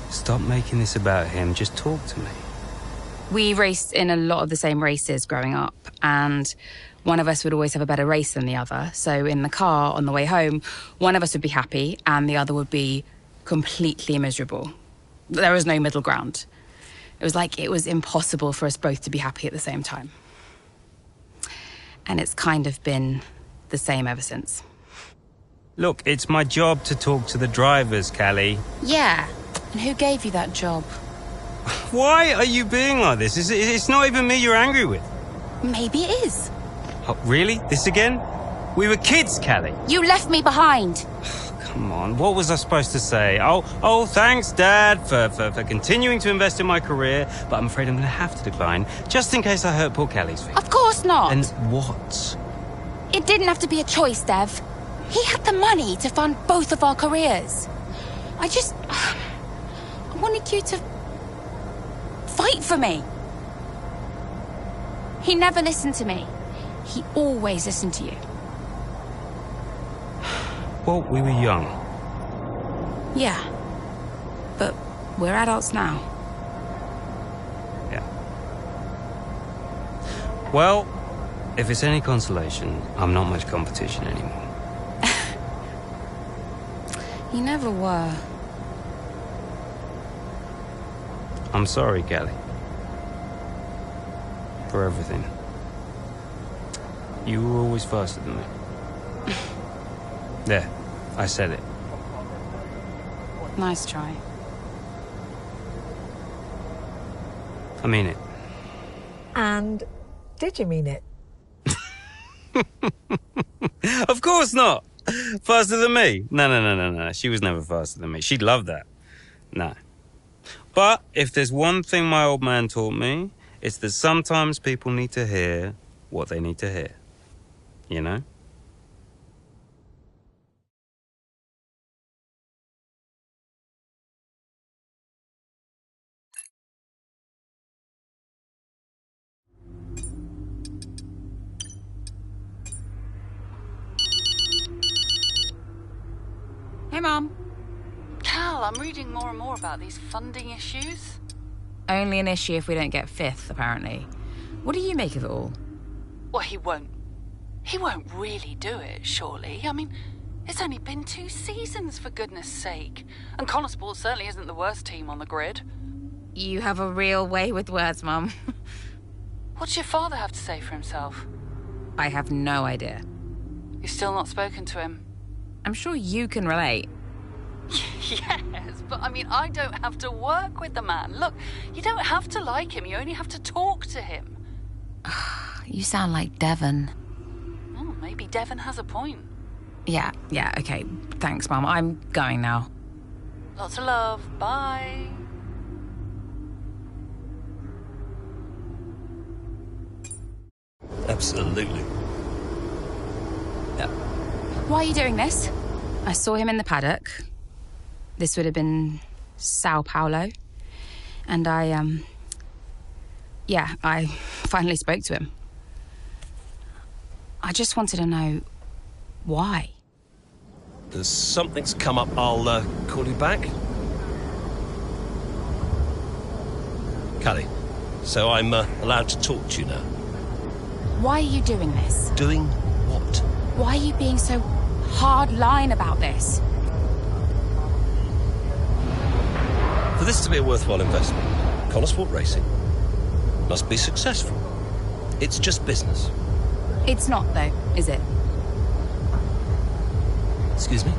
Stop making this about him. Just talk to me. We raced in a lot of the same races growing up, and one of us would always have a better race than the other. So in the car on the way home, one of us would be happy and the other would be completely miserable. There was no middle ground. It was like it was impossible for us both to be happy at the same time. And it's kind of been the same ever since. Look, it's my job to talk to the drivers, Callie. Yeah, and who gave you that job? Why are you being like this? It's not even me you're angry with. Maybe it is. Oh, really? This again? We were kids, Callie. You left me behind. Come on, what was I supposed to say? Oh, thanks, Dad, for continuing to invest in my career, but I'm afraid I'm going to have to decline, just in case I hurt poor Callie's feelings. Of course not. And what? It didn't have to be a choice, Dev. He had the money to fund both of our careers. I wanted you to fight for me. He never listened to me. He always listened to you. Well, we were young. Yeah. But we're adults now. Yeah. Well, if it's any consolation, I'm not much competition anymore. You never were. I'm sorry, Callie. For everything. You were always faster than me. There, I said it. Nice try. I mean it. And did you mean it? Of course not! Faster than me? No. She was never faster than me. She'd love that. No. But if there's one thing my old man taught me, it's that sometimes people need to hear what they need to hear. You know? Hey, Mom. Cal, I'm reading more and more about these funding issues. Only an issue if we don't get fifth, apparently. What do you make of it all? Well, he won't really do it, surely. I mean, it's only been 2 seasons, for goodness sake. And Connorsport certainly isn't the worst team on the grid. You have a real way with words, Mum. What's your father have to say for himself? I have no idea. You've still not spoken to him? I'm sure you can relate. Yes, but I mean, I don't have to work with the man. Look, you don't have to like him, you only have to talk to him. You sound like Devon. Oh, maybe Devon has a point. Yeah, okay. Thanks, Mum. I'm going now. Lots of love. Bye. Absolutely. Yeah. Why are you doing this? I saw him in the paddock. This would have been Sao Paulo. And I finally spoke to him. I just wanted to know why. Something's come up. I'll call you back. Callie, so I'm allowed to talk to you now. Why are you doing this? Doing what? Why are you being so hard line about this? For this to be a worthwhile investment, Connorsport Racing must be successful. It's just business. It's not, though, is it? Excuse me?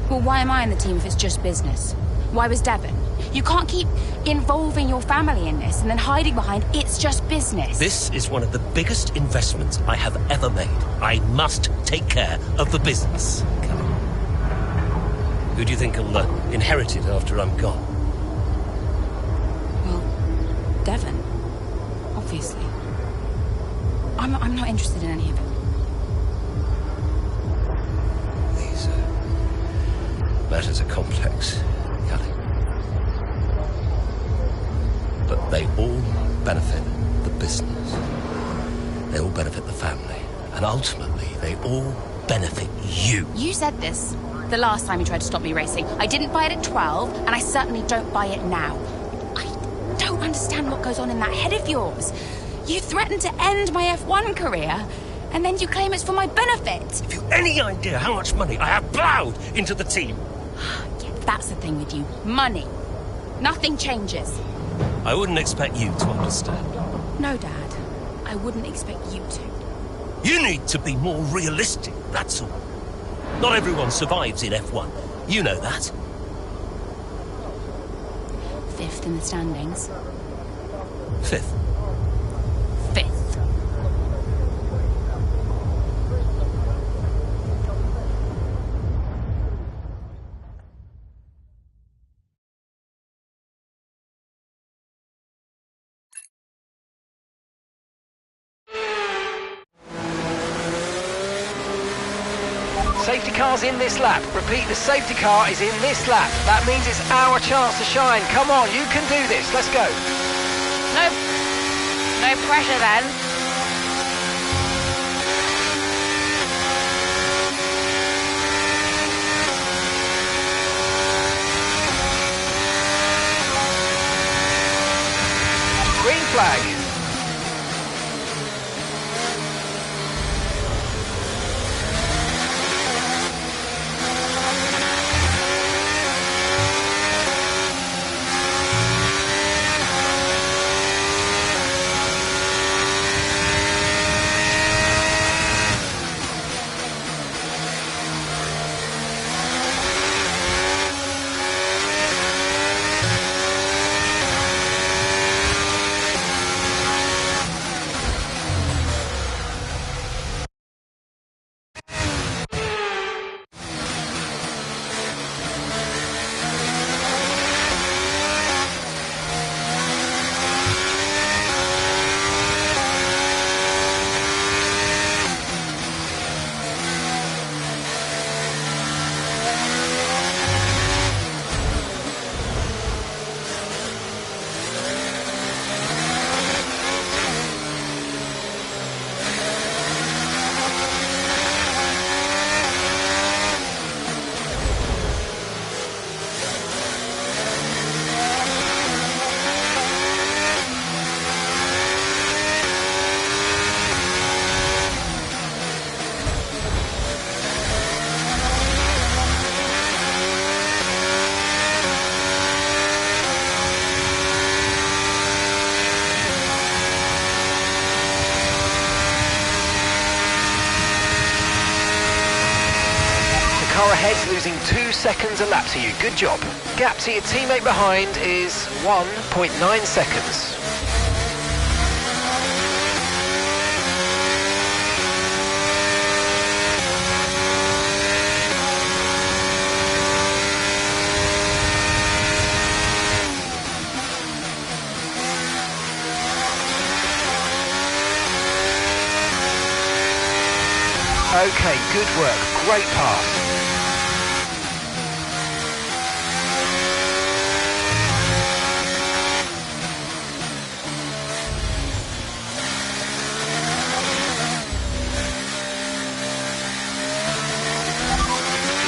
Well, why am I in the team if it's just business? Why was Devon? You can't keep involving your family in this and then hiding behind it's just business. This is one of the biggest investments I have ever made. I must take care of the business. Come on. Who do you think will inherit it after I'm gone? Well, Devon. Obviously. I'm not interested in any of it. These matters are complex, Callie. But they all benefit the business. They all benefit the family. And ultimately, they all benefit you. You said this. the last time you tried to stop me racing. I didn't buy it at 12, and I certainly don't buy it now. I don't understand what goes on in that head of yours. You threatened to end my F1 career, and then you claim it's for my benefit. Have you any idea how much money I have plowed into the team? Yeah, that's the thing with you. Money. Nothing changes. I wouldn't expect you to understand. No, Dad. I wouldn't expect you to. You need to be more realistic, that's all. Not everyone survives in F1. You know that. 5th in the standings. 5th. 5th. Safety car's in this lap. Repeat, the safety car is in this lap. That means it's our chance to shine. Come on, you can do this. Let's go. No pressure then. Green flag. Car ahead's losing 2 seconds a lap to you. Good job. Gap to your teammate behind is 1.9 seconds. Okay, good work. Great pass.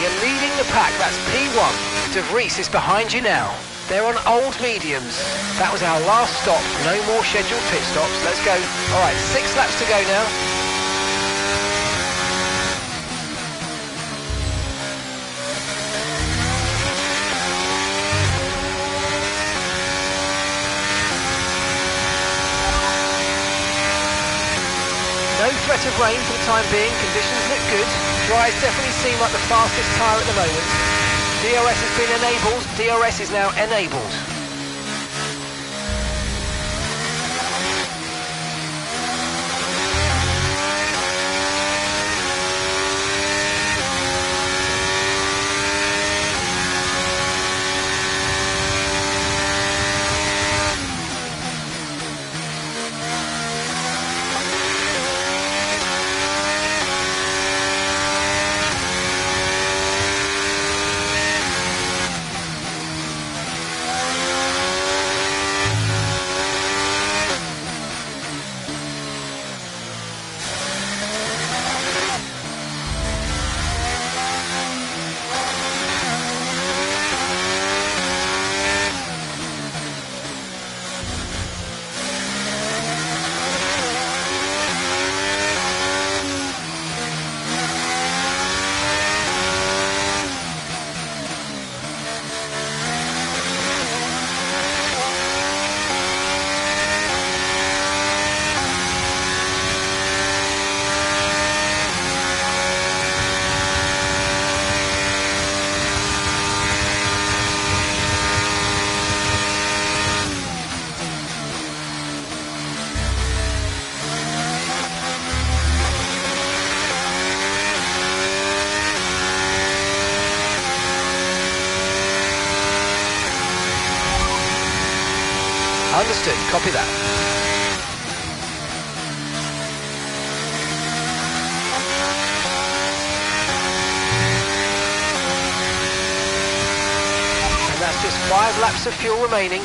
You're leading the pack, that's P1. De Vries is behind you now. They're on old mediums. That was our last stop. No more scheduled pit stops. Let's go. All right, 6 laps to go now. No threat of rain for the time being, conditions look good. Dries definitely seem like the fastest tyre at the moment. DRS has been enabled, DRS is now enabled. Understood. Copy that. And that's just 5 laps of fuel remaining.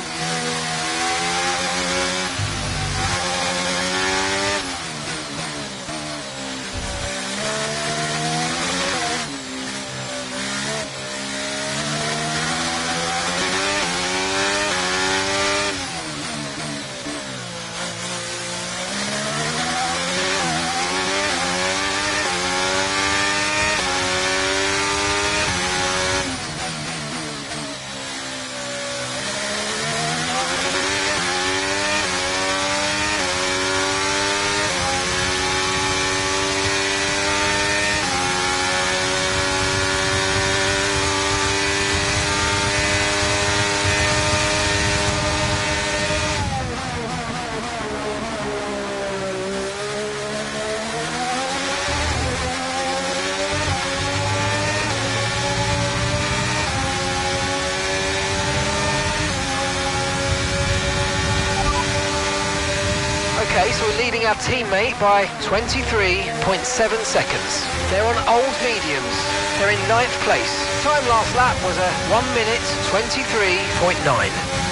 Okay, so we're leading our teammate by 23.7 seconds. They're on old mediums. They're in 9th place. Time last lap was a 1 minute 23.9.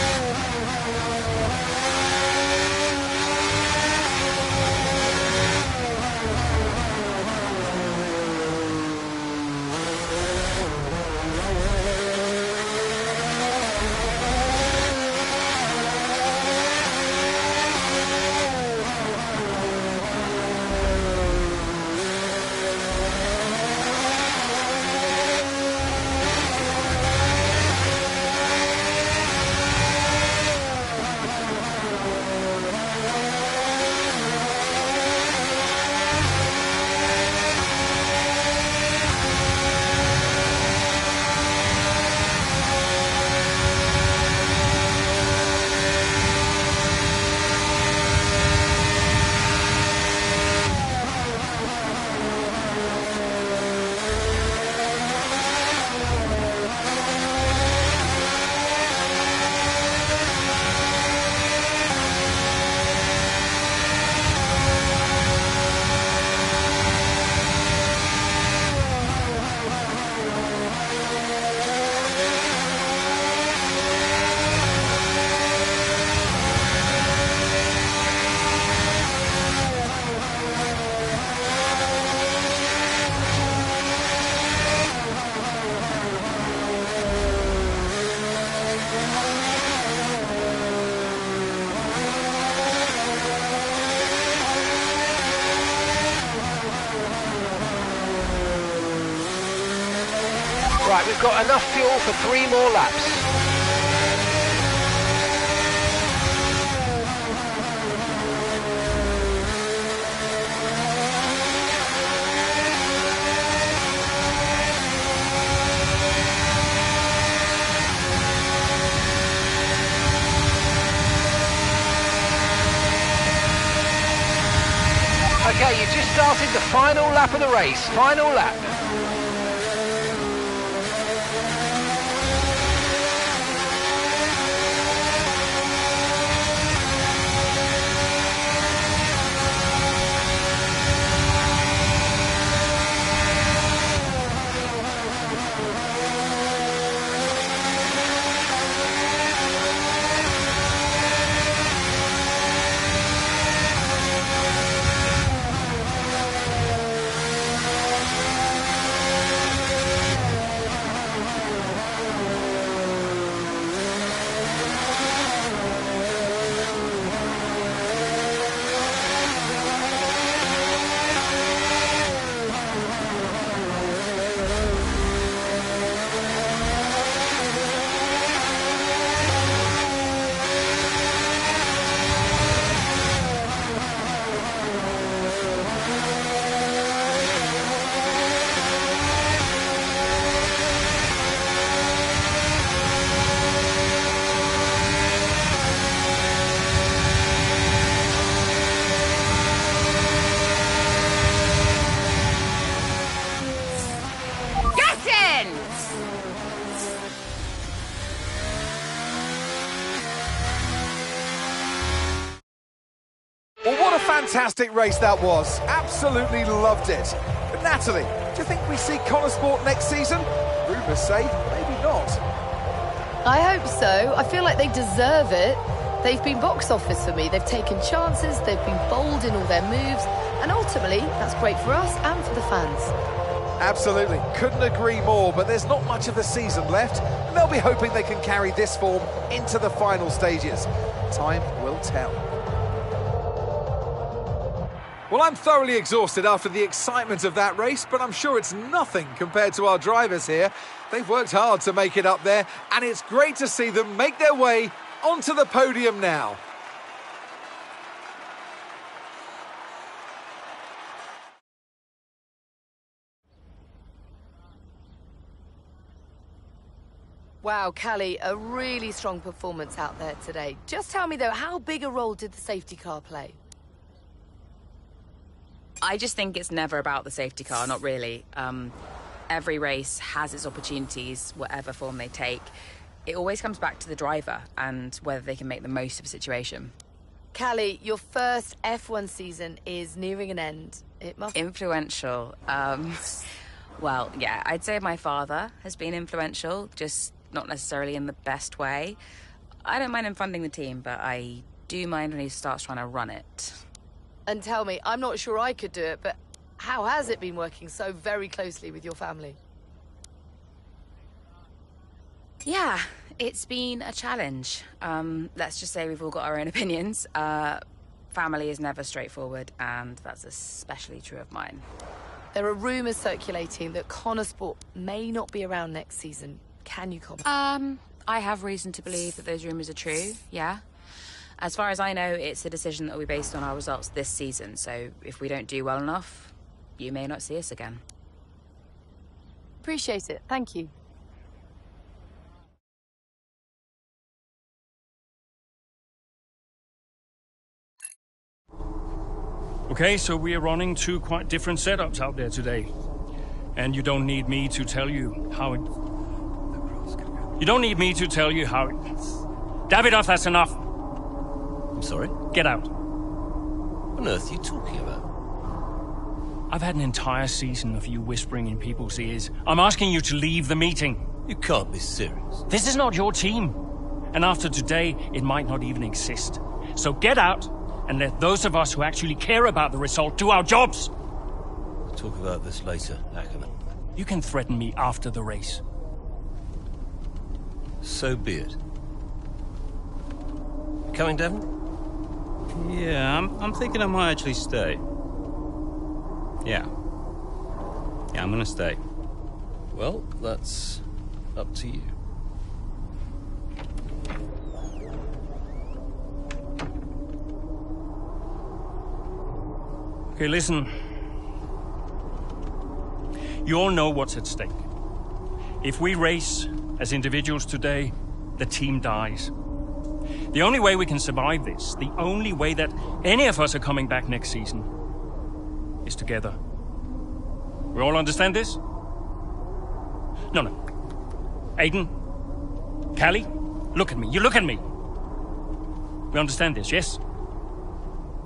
Right, we've got enough fuel for 3 more laps. Okay, you've just started the final lap of the race. Final lap. fantastic race that was. Absolutely loved it. But Natalie, do you think we see Connor Sport next season? Rumours say maybe not. I hope so. I feel like they deserve it. They've been box office for me. They've taken chances, they've been bold in all their moves, and ultimately, that's great for us and for the fans. Absolutely, couldn't agree more, but there's not much of the season left, and they'll be hoping they can carry this form into the final stages. Time will tell. Well, I'm thoroughly exhausted after the excitement of that race, but I'm sure it's nothing compared to our drivers here. They've worked hard to make it up there, and it's great to see them make their way onto the podium now. Wow, Callie, a really strong performance out there today. Just tell me, though, how big a role did the safety car play? I just think it's never about the safety car, not really. Every race has its opportunities, whatever form they take. It always comes back to the driver and whether they can make the most of a situation. Callie, your first F1 season is nearing an end. It must... Influential. Well, yeah, I'd say my father has been influential, just not necessarily in the best way. I don't mind him funding the team, but I do mind when he starts trying to run it. And tell me, I'm not sure I could do it, but how has it been working so very closely with your family? Yeah, it's been a challenge. Let's just say we've all got our own opinions. Family is never straightforward, and that's especially true of mine. There are rumours circulating that Connor Sport may not be around next season. Can you comment? I have reason to believe that those rumours are true, yeah. As far as I know, it's a decision that will be based on our results this season, so if we don't do well enough, you may not see us again. Appreciate it. Thank you. Okay, so we are running two quite different setups out there today. And you don't need me to tell you how it... You don't need me to tell you how it... Davidoff, that's enough. I'm sorry? Get out. What on earth are you talking about? I've had an entire season of you whispering in people's ears. I'm asking you to leave the meeting. You can't be serious. This is not your team. And after today, it might not even exist. So get out and let those of us who actually care about the result do our jobs. We'll talk about this later, Ackerman. You can threaten me after the race. So be it. Coming, Devon? Yeah, I'm thinking I might actually stay. Yeah, I'm gonna stay. Well, that's up to you. Okay, listen. You all know what's at stake. If we race as individuals today, the team dies. The only way we can survive this, the only way that any of us are coming back next season, is together. We all understand this? No. Aiden, Callie, look at me. You look at me. We understand this, yes?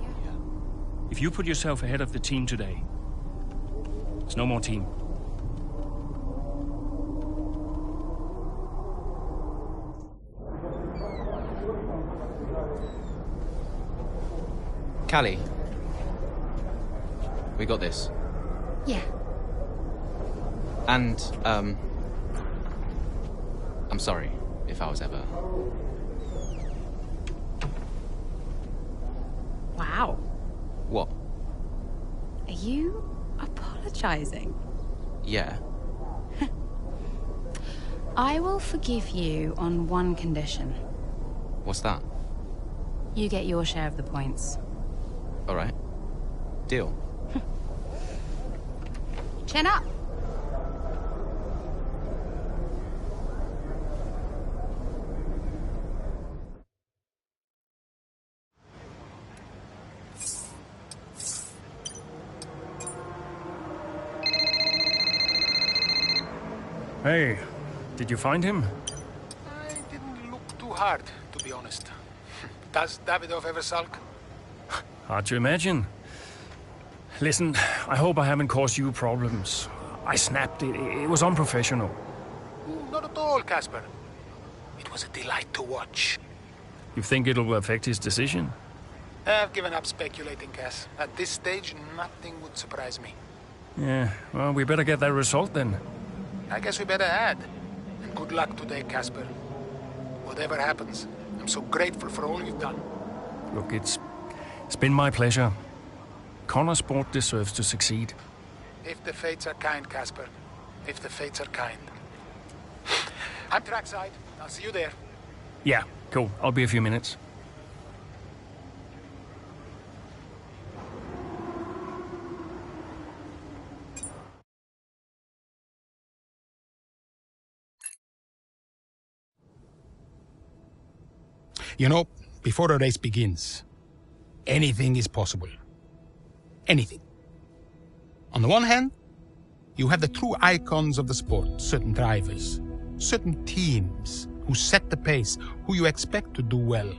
Yeah. If you put yourself ahead of the team today, there's no more team. Callie, we got this. Yeah. And, I'm sorry if I was ever... Wow. What? Are you apologizing? Yeah. I will forgive you on one condition. What's that? You get your share of the points. All right. Deal. Chin up. Hey, did you find him? I didn't look too hard, to be honest. Does Davidoff ever sulk? Hard to imagine. Listen, I hope I haven't caused you problems. I snapped it. It was unprofessional. Not at all, Casper. It was a delight to watch. You think it'll affect his decision? I've given up speculating, Cass. At this stage, nothing would surprise me. Yeah, well, we better get that result then. I guess we better add. And good luck today, Casper. Whatever happens, I'm so grateful for all you've done. Look, it's been my pleasure. Connor Sport deserves to succeed. If the fates are kind, Casper. If the fates are kind. I'm trackside. I'll see you there. Yeah, cool. I'll be a few minutes. You know, before a race begins, anything is possible. Anything. On the one hand, you have the true icons of the sport, certain drivers, certain teams who set the pace, who you expect to do well.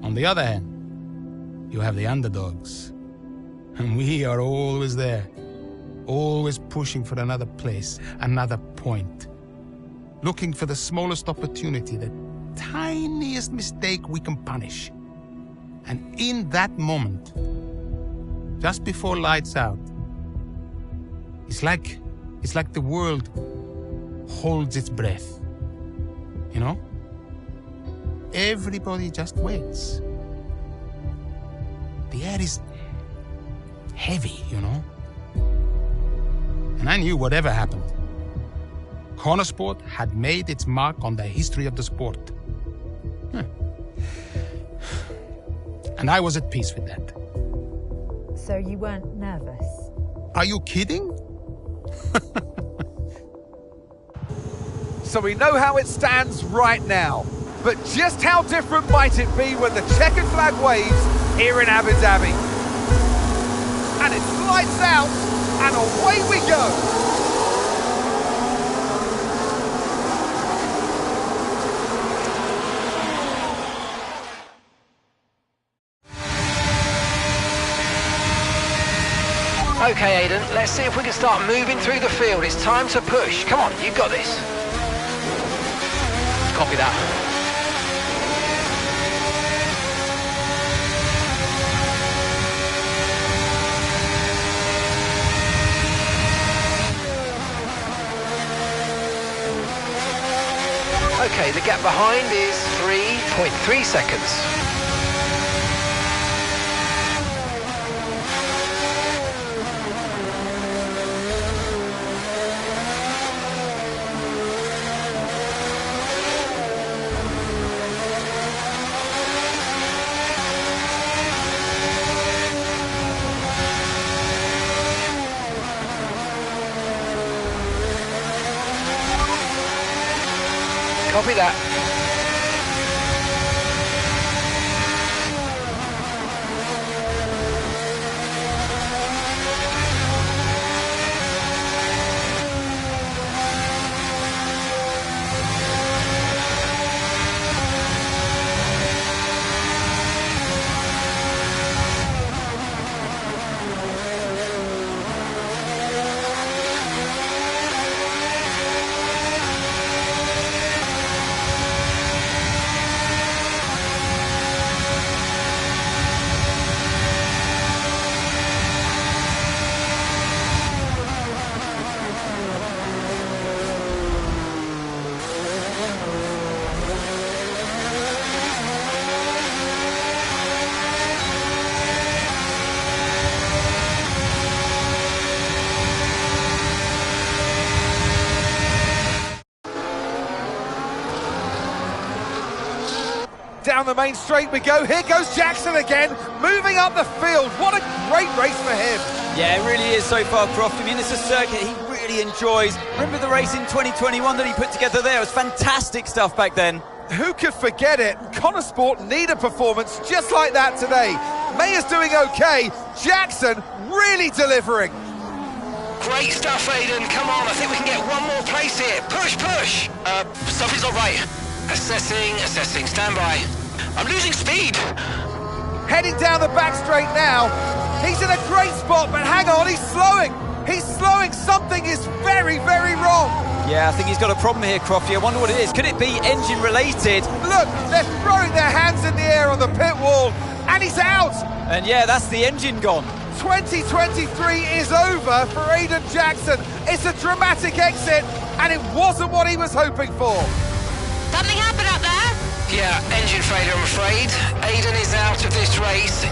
On the other hand, you have the underdogs. And we are always there, always pushing for another place, another point, looking for the smallest opportunity, the tiniest mistake we can punish. And in that moment, just before lights out, it's like the world holds its breath. You know? Everybody just waits. The air is heavy, you know? And I knew whatever happened, Connor Sport had made its mark on the history of the sport. And I was at peace with that. So you weren't nervous? Are you kidding? So we know how it stands right now. But just how different might it be when the checkered flag waves here in Abu Dhabi? And it's lights out, and away we go. Okay, Aidan, let's see if we can start moving through the field. It's time to push. Come on, you've got this. Copy that. Okay, the gap behind is 3.3 seconds. Copy that. Down the main straight we go. Here goes Jackson again, moving up the field. What a great race for him. Yeah, it really is so far, Croft. I mean, it's a circuit he really enjoys. Remember the race in 2021 that he put together there? It was fantastic stuff back then. Who could forget it? Connor Sport need a performance just like that today. Mayer's doing okay. Jackson really delivering. Great stuff, Aidan. Come on, I think we can get one more place here. Push, push. Something's not right. Assessing. Stand by. I'm losing speed. heading down the back straight now. He's in a great spot, but hang on, he's slowing. He's slowing. Something is very, very wrong. Yeah, I think he's got a problem here, Crofty. I wonder what it is. Could it be engine related? Look, they're throwing their hands in the air on the pit wall, and he's out. And yeah, that's the engine gone. 2023 is over for Aiden Jackson. It's a dramatic exit, and it wasn't what he was hoping for. Something happened up there? Yeah, engine failure, I'm afraid. Aiden is out of this race.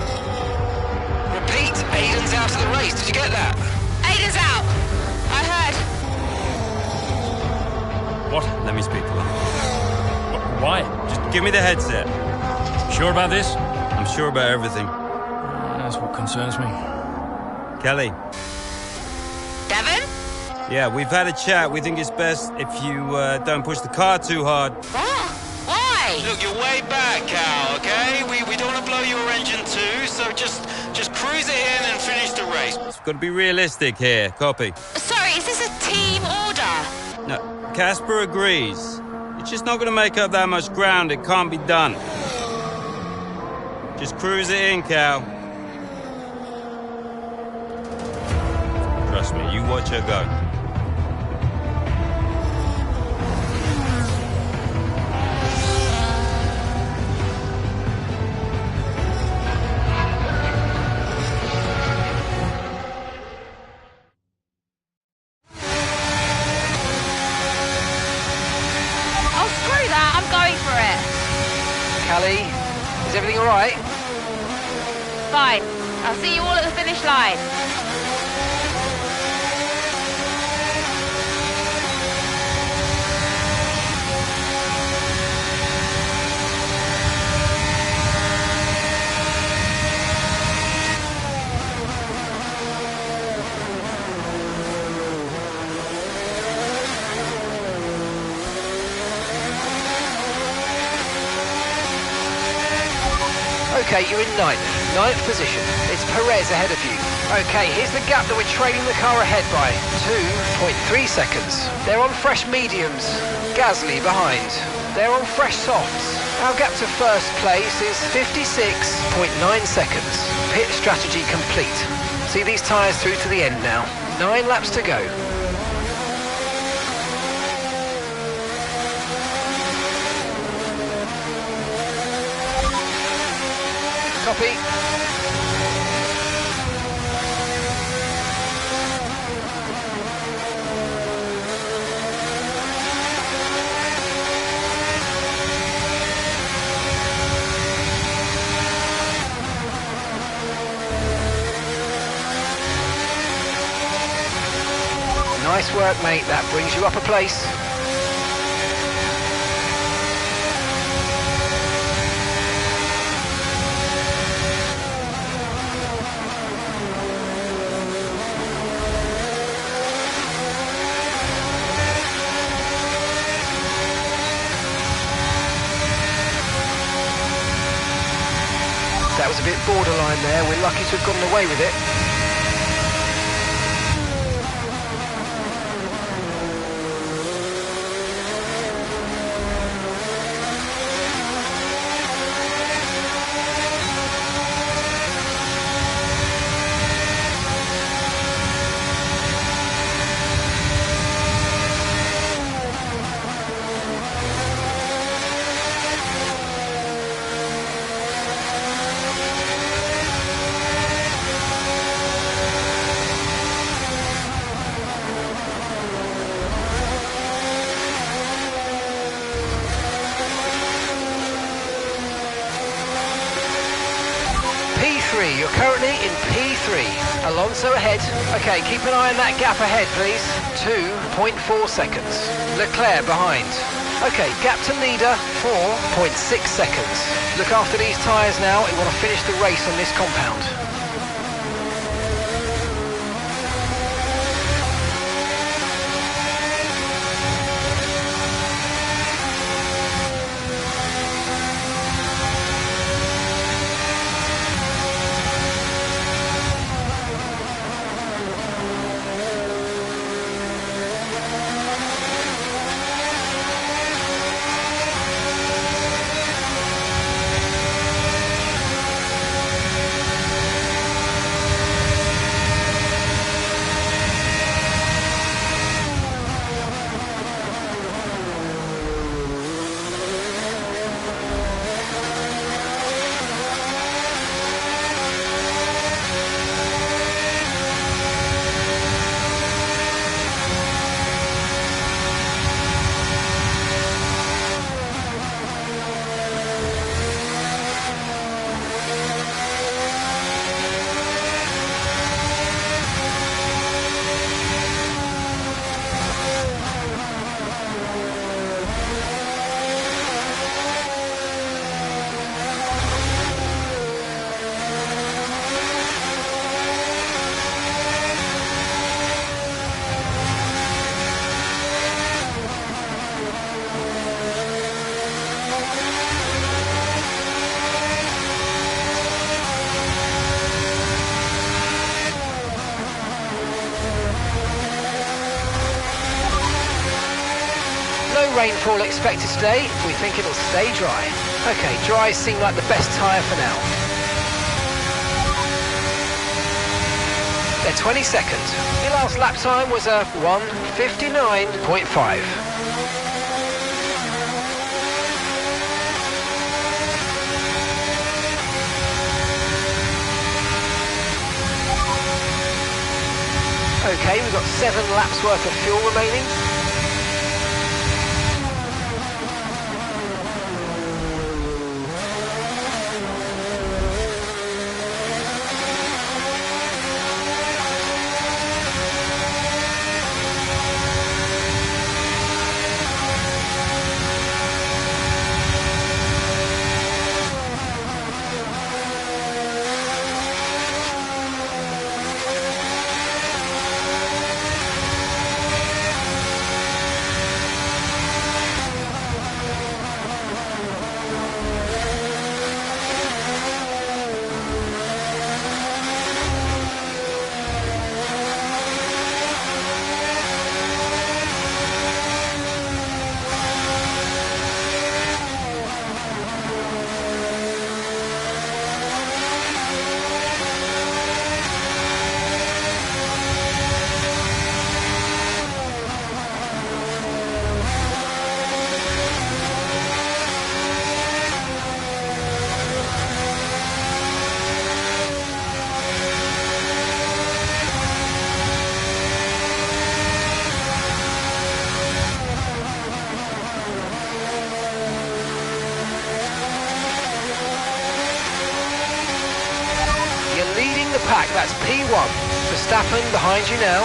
Repeat, Aiden's out of the race. Did you get that? Aiden's out. I heard. What? Let me speak to him. Why? Just give me the headset. Sure about this? I'm sure about everything. That's what concerns me. Kelly. Devon? Yeah, we've had a chat. We think it's best if you don't push the car too hard. Why? Look, you're way back, Cal, okay? We don't want to blow your engine too, so just cruise it in and finish the race. It's got to be realistic here. Copy. Sorry, is this a team order? No, Casper agrees. It's just not going to make up that much ground. It can't be done. Just cruise it in, Cal. Trust me, you watch her go. Oh, screw that. I'm going for it. Callie, is everything all right? Fine. I'll see you all at the finish line. Okay, you're in ninth position. It's Perez ahead of you. Okay, here's the gap that we're trailing the car ahead by. 2.3 seconds. They're on fresh mediums. Gasly behind. They're on fresh softs. Our gap to first place is 56.9 seconds. Pit strategy complete. See these tyres through to the end now. 9 laps to go. Copy. Nice work, mate. That brings you up a place. That was a bit borderline there. We're lucky to have gotten away with it. You're currently in P3. Alonso ahead. Okay, keep an eye on that gap ahead, please. 2.4 seconds. Leclerc behind. Okay, gap to leader, 4.6 seconds. Look after these tyres now. We want to finish the race on this compound. rainfall expected today. We think it'll stay dry. Okay, dry seem like the best tyre for now. They're 20 seconds. Your last lap time was a 1:59.5. Okay, we've got 7 laps worth of fuel remaining. Pack, that's P1. Verstappen behind you now.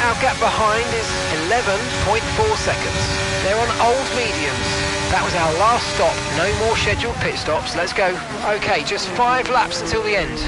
Our gap behind is 11.4 seconds. They're on old mediums. That was our last stop. No more scheduled pit stops. Let's go. Okay, just 5 laps until the end.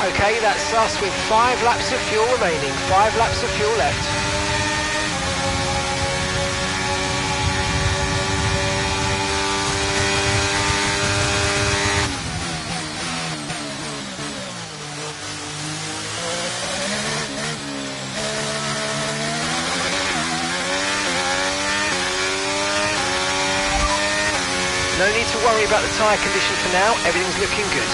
Okay, that's us with 5 laps of fuel remaining, 5 laps of fuel left. No need to worry about the tyre condition for now, everything's looking good.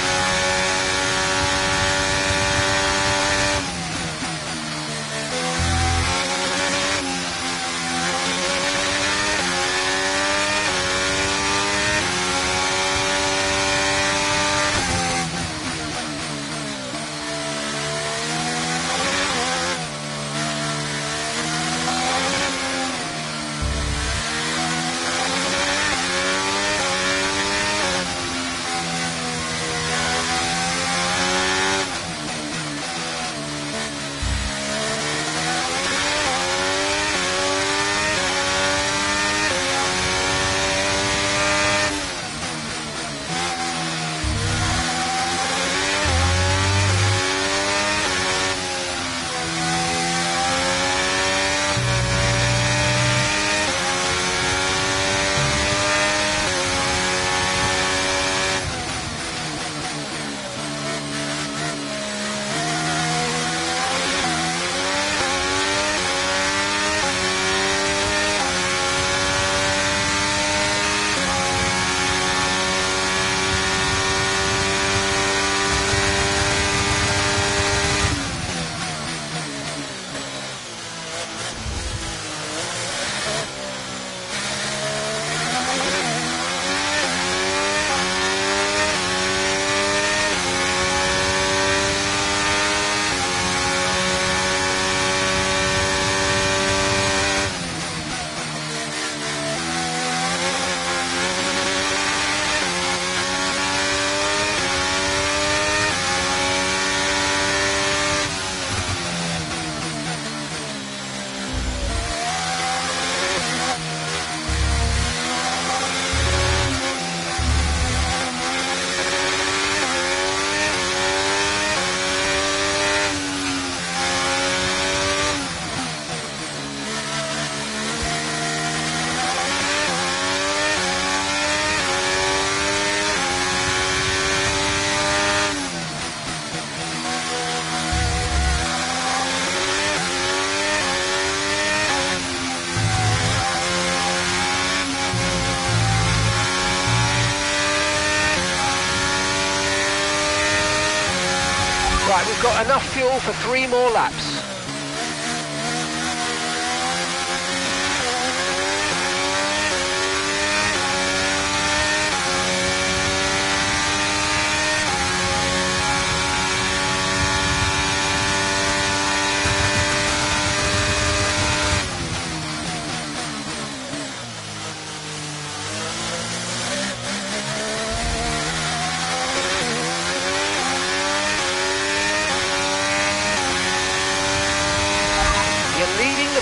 Right, we've got enough fuel for 3 more laps.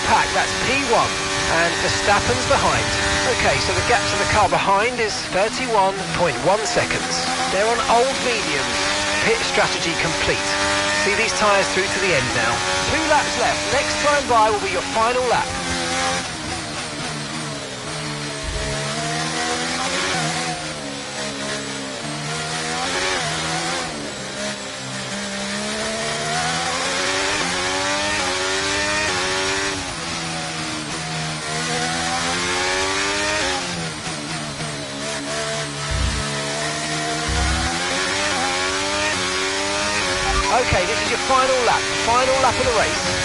Pack, that's P1 and Verstappen's behind. Okay, so the gap to the car behind is 31.1 seconds. They're on old mediums. Pit strategy complete. See these tyres through to the end now. 2 laps left. Next time by will be your final lap. Okay, this is your final lap of the race.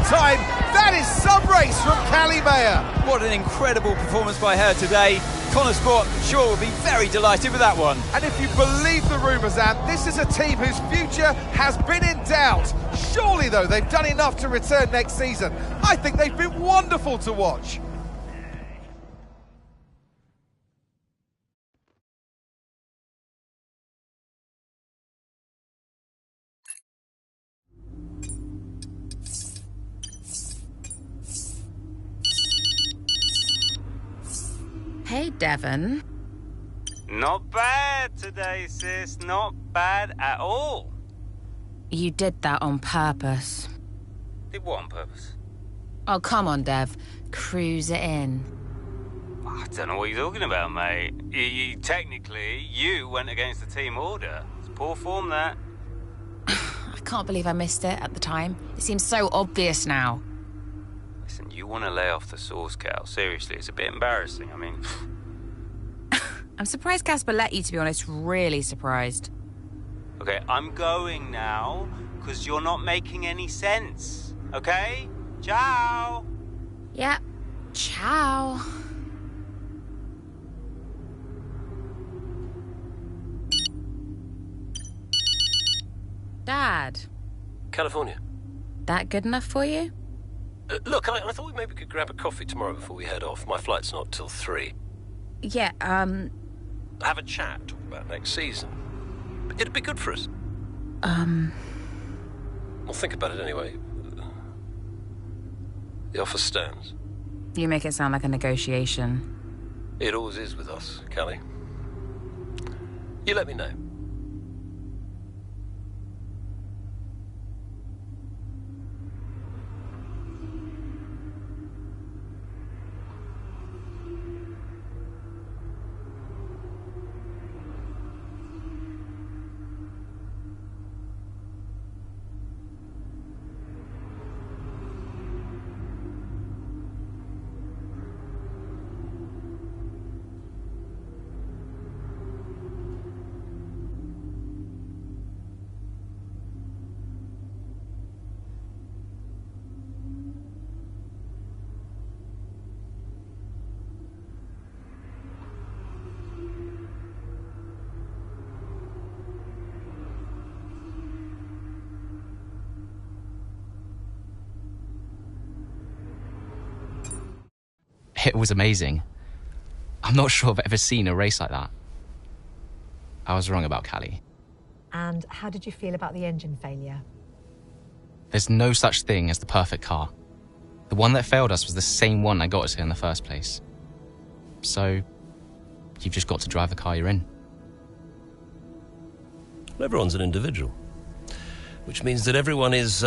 Time. That is some race from Callie Mayer. What an incredible performance by her today. Connorsport sure will be very delighted with that one. And if you believe the rumours, Anne, this is a team whose future has been in doubt. Surely, though, they've done enough to return next season. I think they've been wonderful to watch. Hey, Devon. Not bad today, sis. Not bad at all. You did that on purpose. Did what on purpose? Oh, come on, Dev. Cruise it in. I don't know what you're talking about, mate. Technically, you went against the team order. It's poor form, that. I can't believe I missed it at the time. It seems so obvious now. Listen, you want to lay off the sauce, Cal. Seriously, it's a bit embarrassing. I mean... I'm surprised Casper let you, to be honest. Really surprised. Okay, I'm going now, because you're not making any sense. Okay? Ciao! Yeah. Ciao. Dad. California. That good enough for you? Look, I thought we maybe could grab a coffee tomorrow before we head off. My flight's not till 3. Yeah, Have a chat, talk about next season. It'd be good for us. Well, think about it anyway. The offer stands. You make it sound like a negotiation. It always is with us, Callie. You let me know. It was amazing. I'm not sure I've ever seen a race like that. I was wrong about Callie. And how did you feel about the engine failure? There's no such thing as the perfect car. The one that failed us was the same one that got us here in the first place. So, you've just got to drive the car you're in. Well, everyone's an individual, which means that everyone is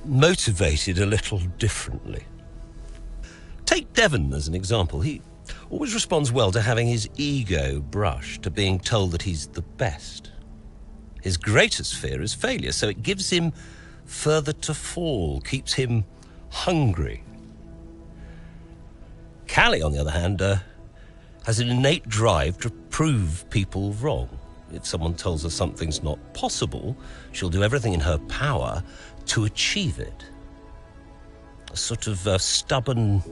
motivated a little differently. Take Devon as an example. He always responds well to having his ego brushed, to being told that he's the best. His greatest fear is failure, so it gives him further to fall, keeps him hungry. Callie, on the other hand, has an innate drive to prove people wrong. If someone tells her something's not possible, she'll do everything in her power to achieve it. A sort of stubborn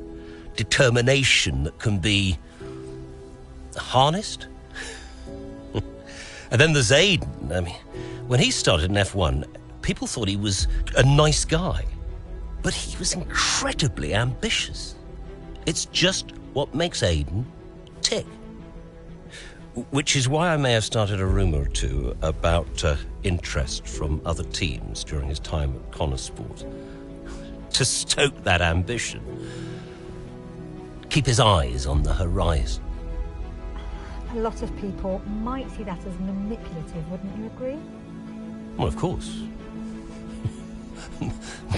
determination that can be harnessed. And then there's Aiden. I mean, when he started in F1, people thought he was a nice guy, but he was incredibly ambitious. It's just what makes Aiden tick. Which is why I may have started a rumour or two about interest from other teams during his time at Connorsport. To stoke that ambition. Keep his eyes on the horizon. A lot of people might see that as manipulative, wouldn't you agree? Well, of course.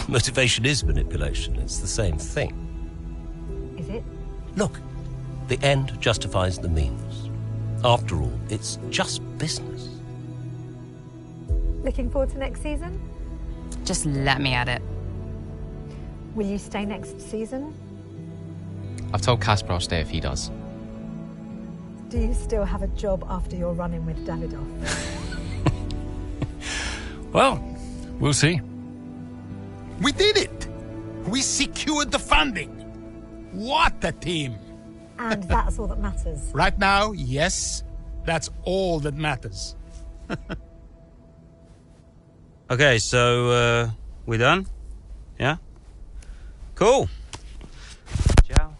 Motivation is manipulation. It's the same thing. Is it? Look, the end justifies the means. After all, it's just business. Looking forward to next season? Just let me at it. Will you stay next season? I've told Casper I'll stay if he does. Do you still have a job after your run-in with Davidoff? Well, we'll see. We did it! We secured the funding! What a team! And that's all that matters. Right now, yes, that's all that matters. Okay, so, we done? Yeah? Cool. Ciao.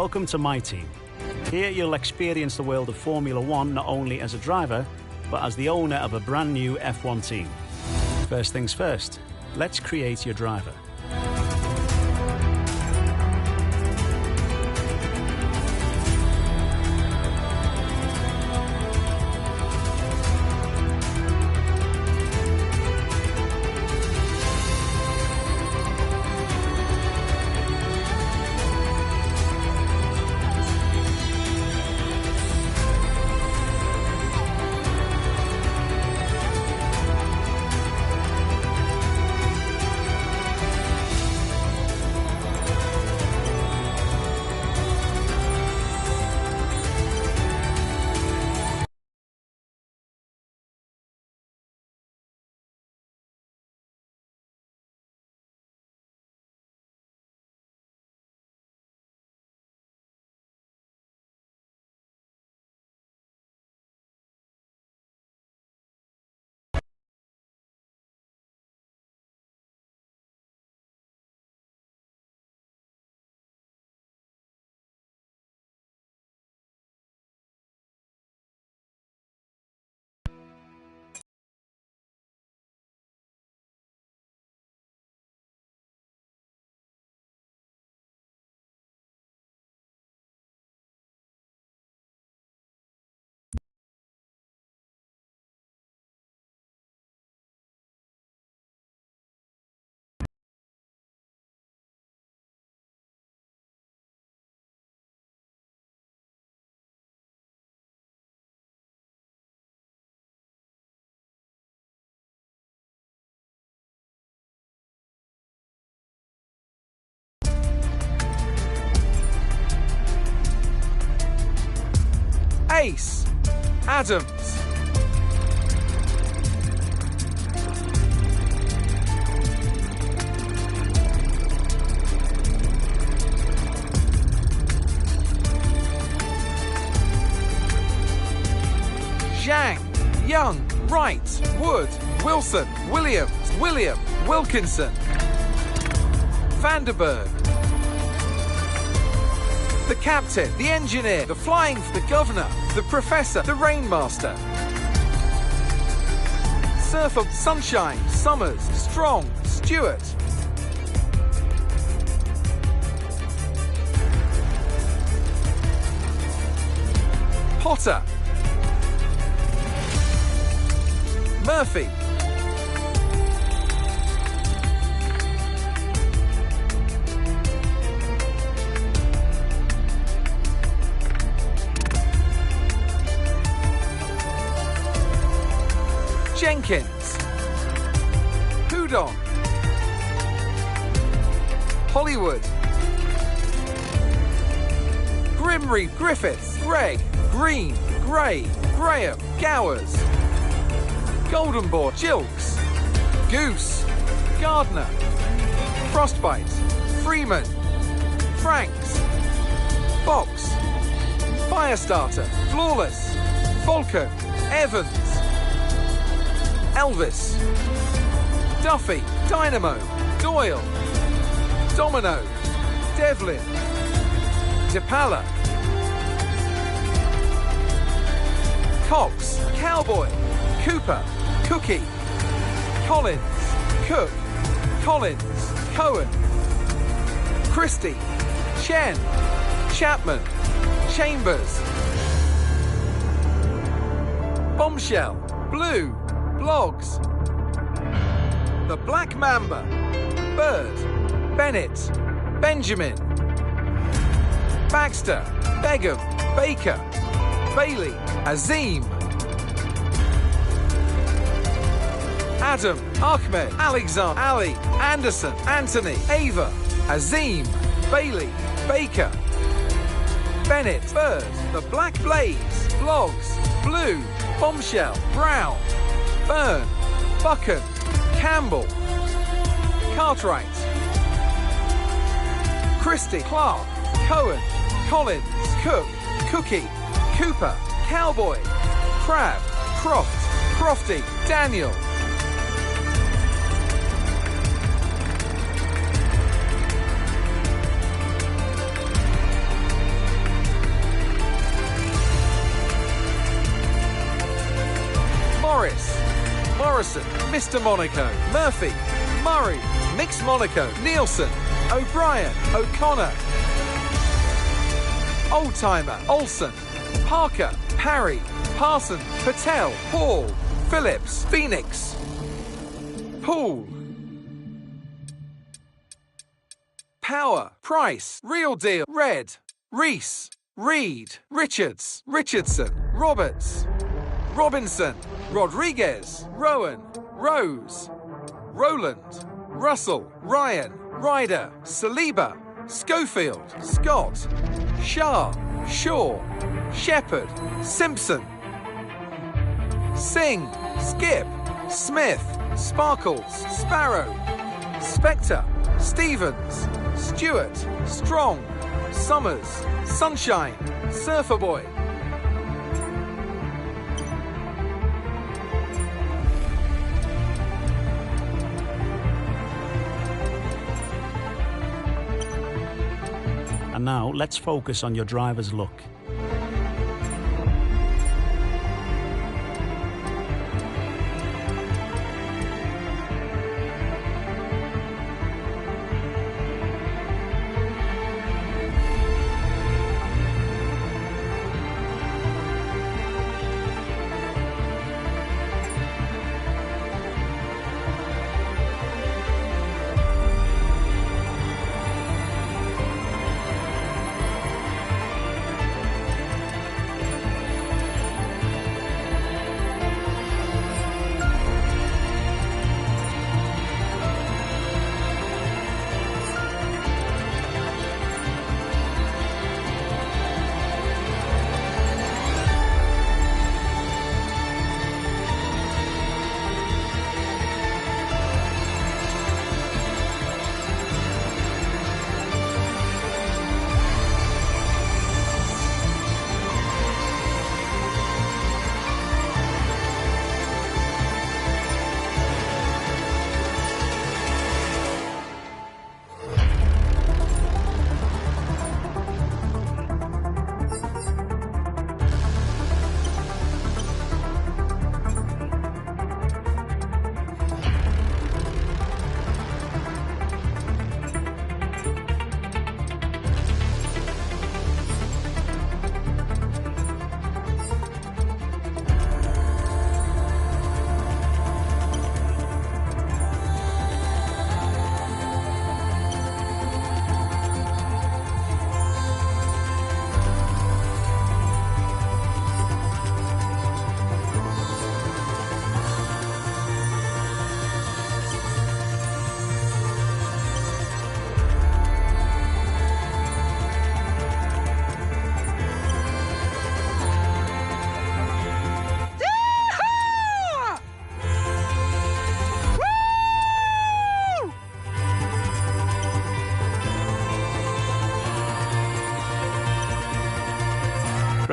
Welcome to my team. Here you'll experience the world of Formula One not only as a driver, but as the owner of a brand new F1 team. First things first, let's create your driver. Ace, Adams, Zhang, Young, Wright, Wood, Wilson, Williams, William, Wilkinson, Vanderberg, the captain, the engineer, the flying, the governor, the professor, the rainmaster, Surfer, Sunshine, Summers, Strong, Stewart, Potter, Murphy, Jenkins, Houdon, Hollywood, Grimreef, Griffiths, Gregg, Green, Gray, Graham, Gowers, Golden Boy, Jilks, Goose, Gardner, Frostbite, Freeman, Franks, Box, Firestarter, Flawless, Falcon, Evans, Elvis, Duffy, Dynamo, Doyle, Domino, Devlin, DePala, Cox, Cowboy, Cooper, Cookie, Collins, Cook, Collins, Cohen, Christie, Chen, Chapman, Chambers, Bombshell, Blue, Blogs, The Black Mamba, Bird, Bennett, Benjamin, Baxter, Begum, Baker, Bailey, Azim, Adam, Ahmed, Alexander, Ali, Anderson, Anthony, Ava, Azim, Bailey, Baker, Bennett, Bird, The Black Blaze, Blogs, Blue, Bombshell, Brown, Byrne, Buchan, Campbell, Cartwright, Christie, Clark, Cohen, Collins, Cook, Cookie, Cooper, Cowboy, Crab, Croft, Crofty, Daniel, Morrison, Mr. Monaco, Murphy, Murray, Mixed Monaco, Nielsen, O'Brien, O'Connor, Oldtimer, Olsen, Parker, Parry, Parson, Patel, Hall, Phillips, Phoenix, Poole, Power, Price, Real Deal, Red, Reese, Reed, Richards, Richardson, Roberts, Robinson, Rodriguez, Rowan, Rose, Roland, Russell, Ryan, Ryder, Saliba, Schofield, Scott, Shah, Shaw, Shepherd, Simpson, Singh, Skip, Smith, Sparkles, Sparrow, Spectre, Stevens, Stewart, Strong, Summers, Sunshine, Surfer Boy. And now let's focus on your driver's look.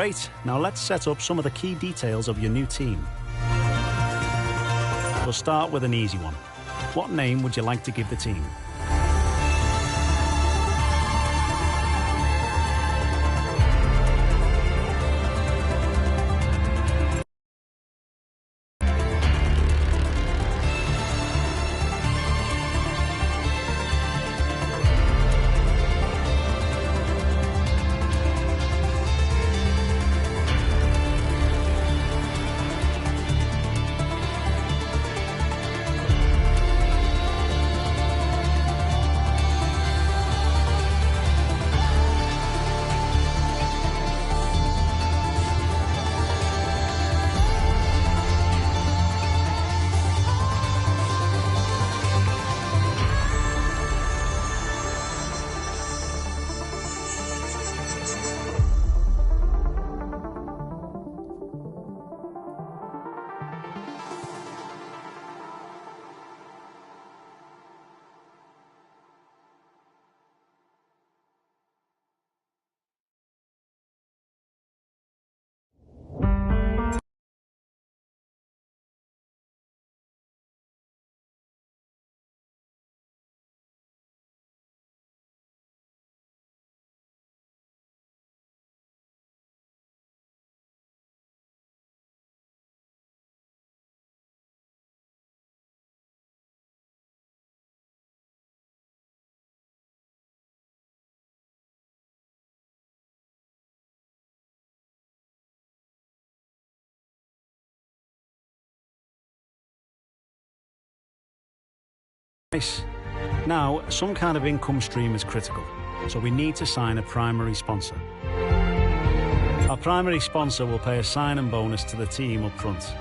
Great, now let's set up some of the key details of your new team. We'll start with an easy one. What name would you like to give the team? Nice. Now, some kind of income stream is critical, so we need to sign a primary sponsor. Our primary sponsor will pay a sign-in bonus to the team up front.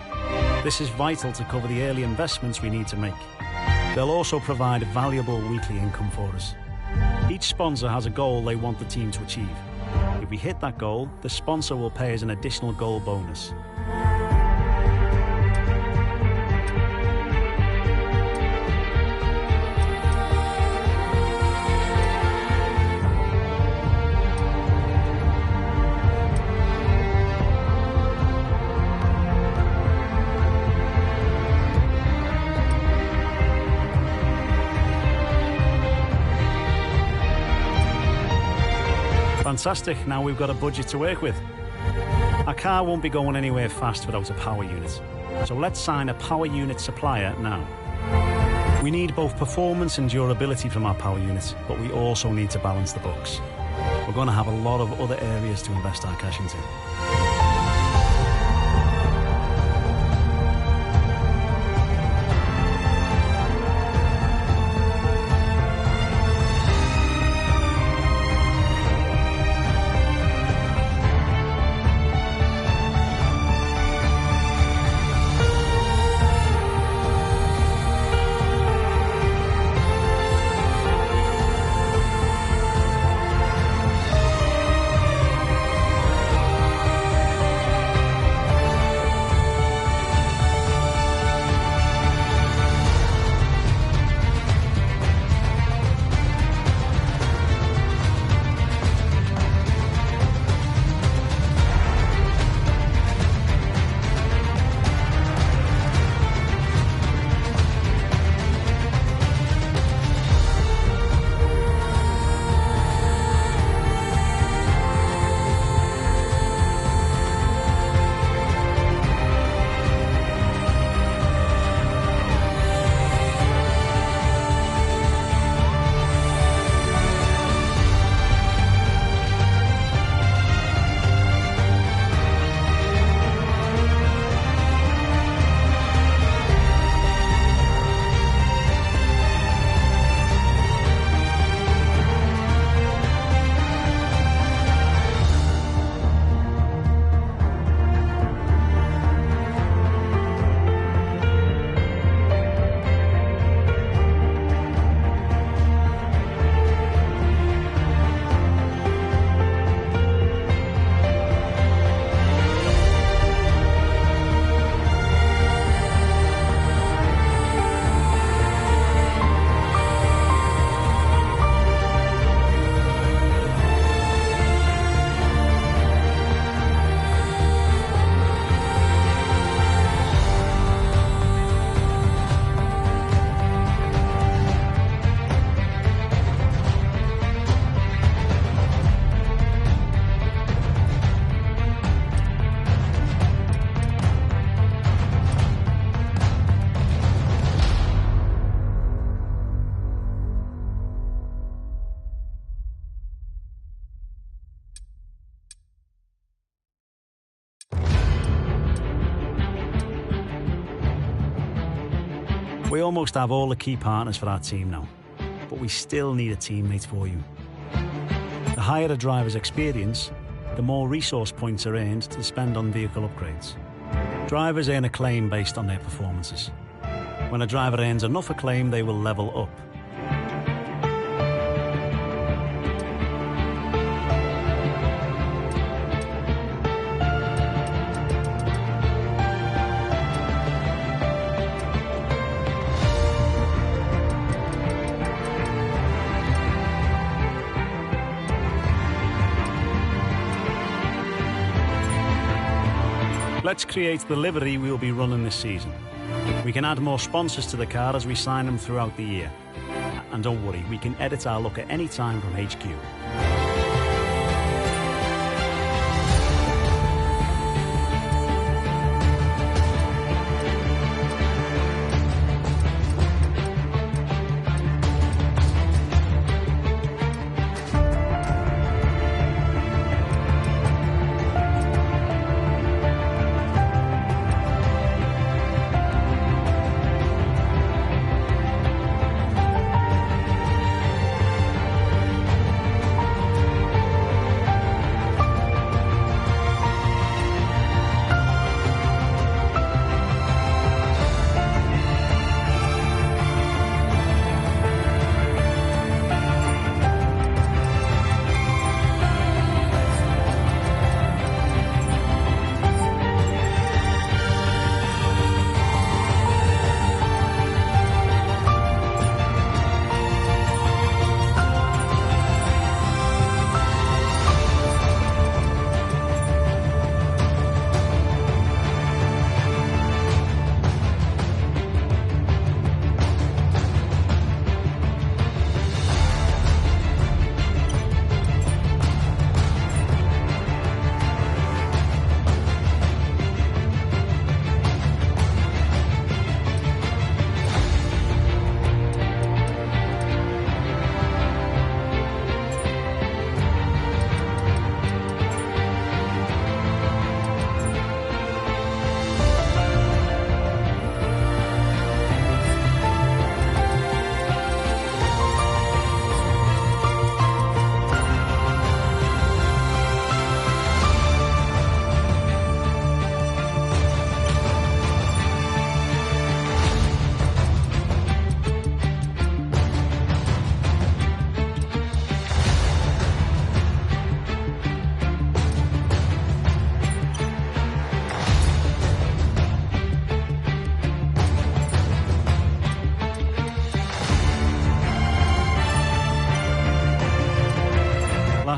This is vital to cover the early investments we need to make. They'll also provide valuable weekly income for us. Each sponsor has a goal they want the team to achieve. If we hit that goal, the sponsor will pay us an additional goal bonus. Fantastic, now we've got a budget to work with. Our car won't be going anywhere fast without a power unit, so let's sign a power unit supplier now. We need both performance and durability from our power unit, but we also need to balance the books. We're going to have a lot of other areas to invest our cash into. We almost have all the key partners for our team now, but we still need a teammate for you. The higher a driver's experience, the more resource points are earned to spend on vehicle upgrades. Drivers earn acclaim based on their performances. When a driver earns enough acclaim, they will level up. Let's create the livery we'll be running this season. We can add more sponsors to the car as we sign them throughout the year. And don't worry, we can edit our look at any time from HQ.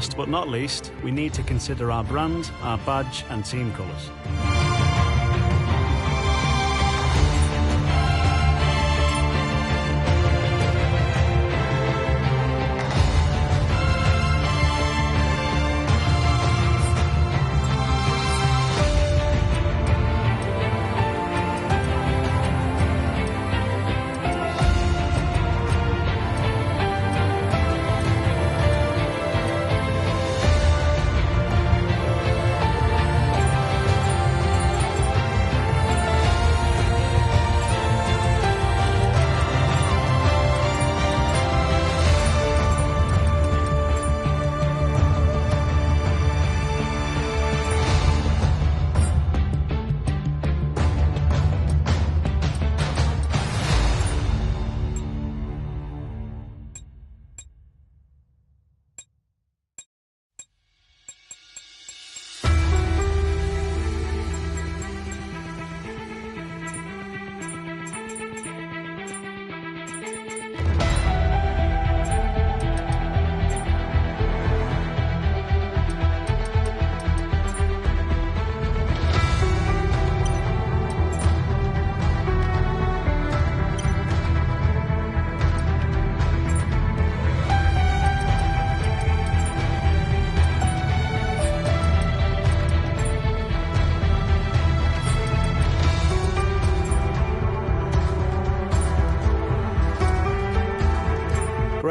last but not least, we need to consider our brand, our badge and team colours.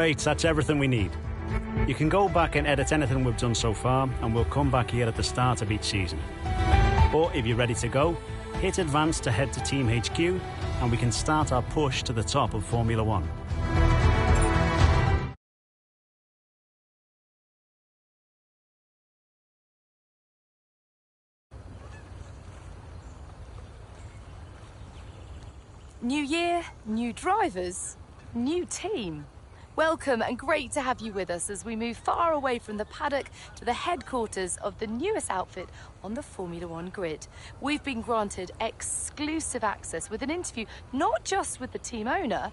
Great, that's everything we need. You can go back and edit anything we've done so far, and we'll come back here at the start of each season. But if you're ready to go, hit advance to head to Team HQ, and we can start our push to the top of Formula One. New year, new drivers, new team. Welcome and great to have you with us as we move far away from the paddock to the headquarters of the newest outfit on the Formula One grid. We've been granted exclusive access with an interview not just with the team owner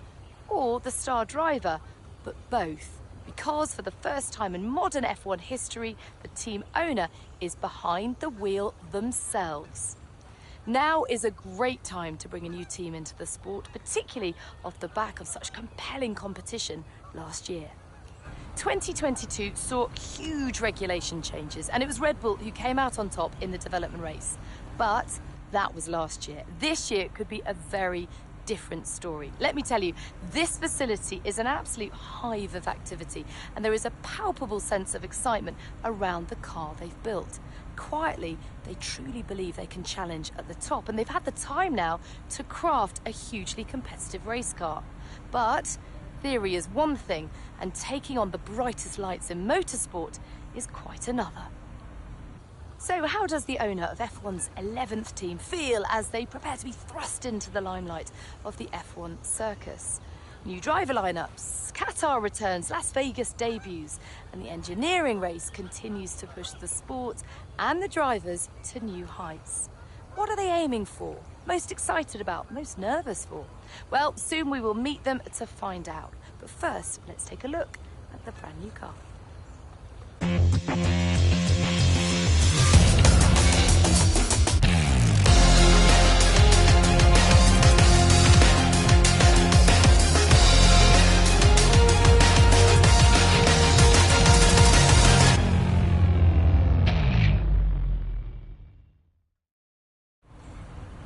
or the star driver, but both. Because for the first time in modern F1 history, the team owner is behind the wheel themselves. Now is a great time to bring a new team into the sport, particularly off the back of such compelling competition last year. 2022 saw huge regulation changes, and it was Red Bull who came out on top in the development race. But that was last year. This year could be a very different story. Let me tell you, this facility is an absolute hive of activity, and there is a palpable sense of excitement around the car they've built. Quietly, they truly believe they can challenge at the top, and they've had the time now to craft a hugely competitive race car. But theory is one thing, and taking on the brightest lights in motorsport is quite another. So how does the owner of F1's 11th team feel as they prepare to be thrust into the limelight of the F1 circus? New driver lineups, Qatar returns, Las Vegas debuts, and the engineering race continues to push the sport and the drivers to new heights. What are they aiming for? Most excited about? Most nervous for? Well, soon we will meet them to find out. But first, let's take a look at the brand new car.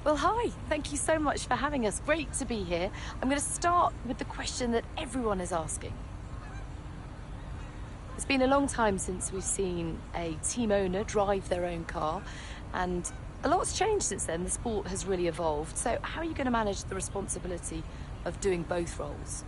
Well, hi. Thank you so much for having us. Great to be here. I'm going to start with the question that everyone is asking. It's been a long time since we've seen a team owner drive their own car, and a lot's changed since then. The sport has really evolved. So how are you going to manage the responsibility of doing both roles?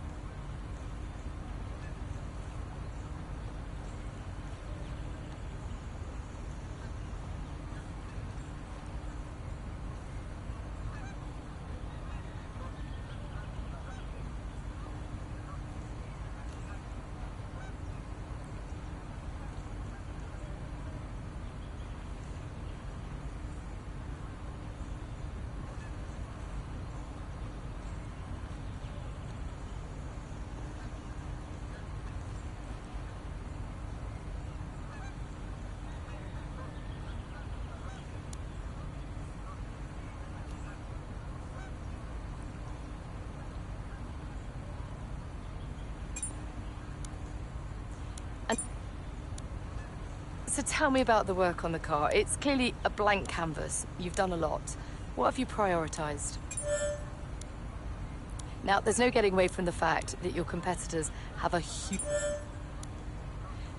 So tell me about the work on the car. It's clearly a blank canvas. You've done a lot. What have you prioritised? Now, there's no getting away from the fact that your competitors have a huge...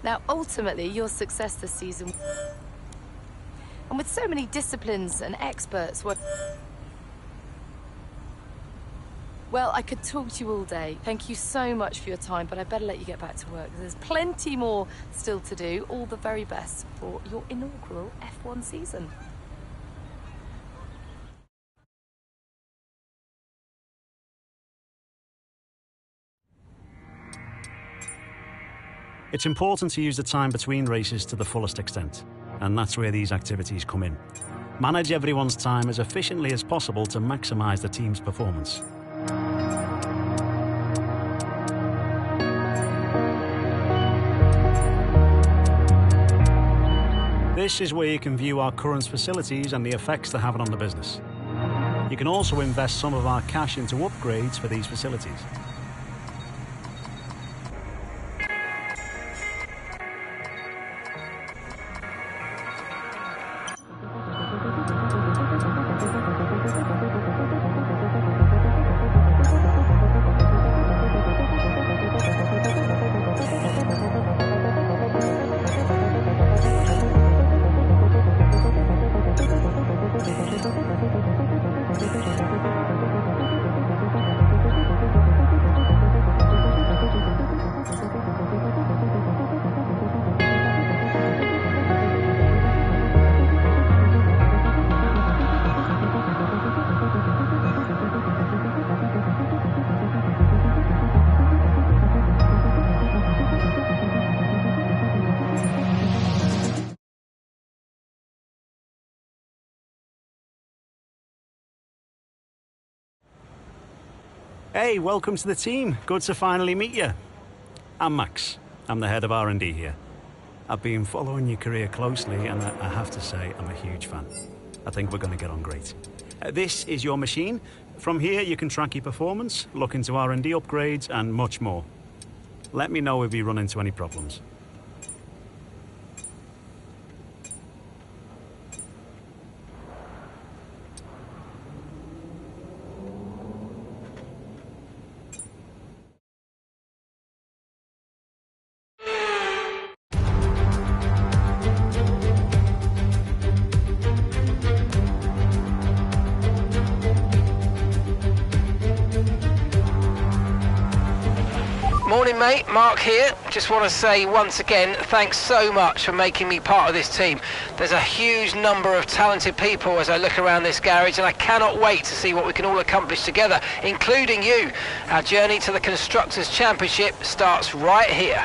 Now, ultimately, your success this season... And with so many disciplines and experts... Well, I could talk to you all day. Thank you so much for your time, but I better let you get back to work. There's plenty more still to do. All the very best for your inaugural F1 season. It's important to use the time between races to the fullest extent, and that's where these activities come in. Manage everyone's time as efficiently as possible to maximise the team's performance. This is where you can view our current facilities and the effects they're having on the business. You can also invest some of our cash into upgrades for these facilities. Hey, welcome to the team. Good to finally meet you. I'm Max. I'm the head of R&D here. I've been following your career closely, and I have to say I'm a huge fan. I think we're going to get on great. This is your machine. From here, you can track your performance, look into R&D upgrades, and much more. Let me know if you run into any problems. Morning mate, Mark here. Just want to say once again, thanks so much for making me part of this team. There's a huge number of talented people as I look around this garage, and I cannot wait to see what we can all accomplish together, including you. Our journey to the Constructors' Championship starts right here.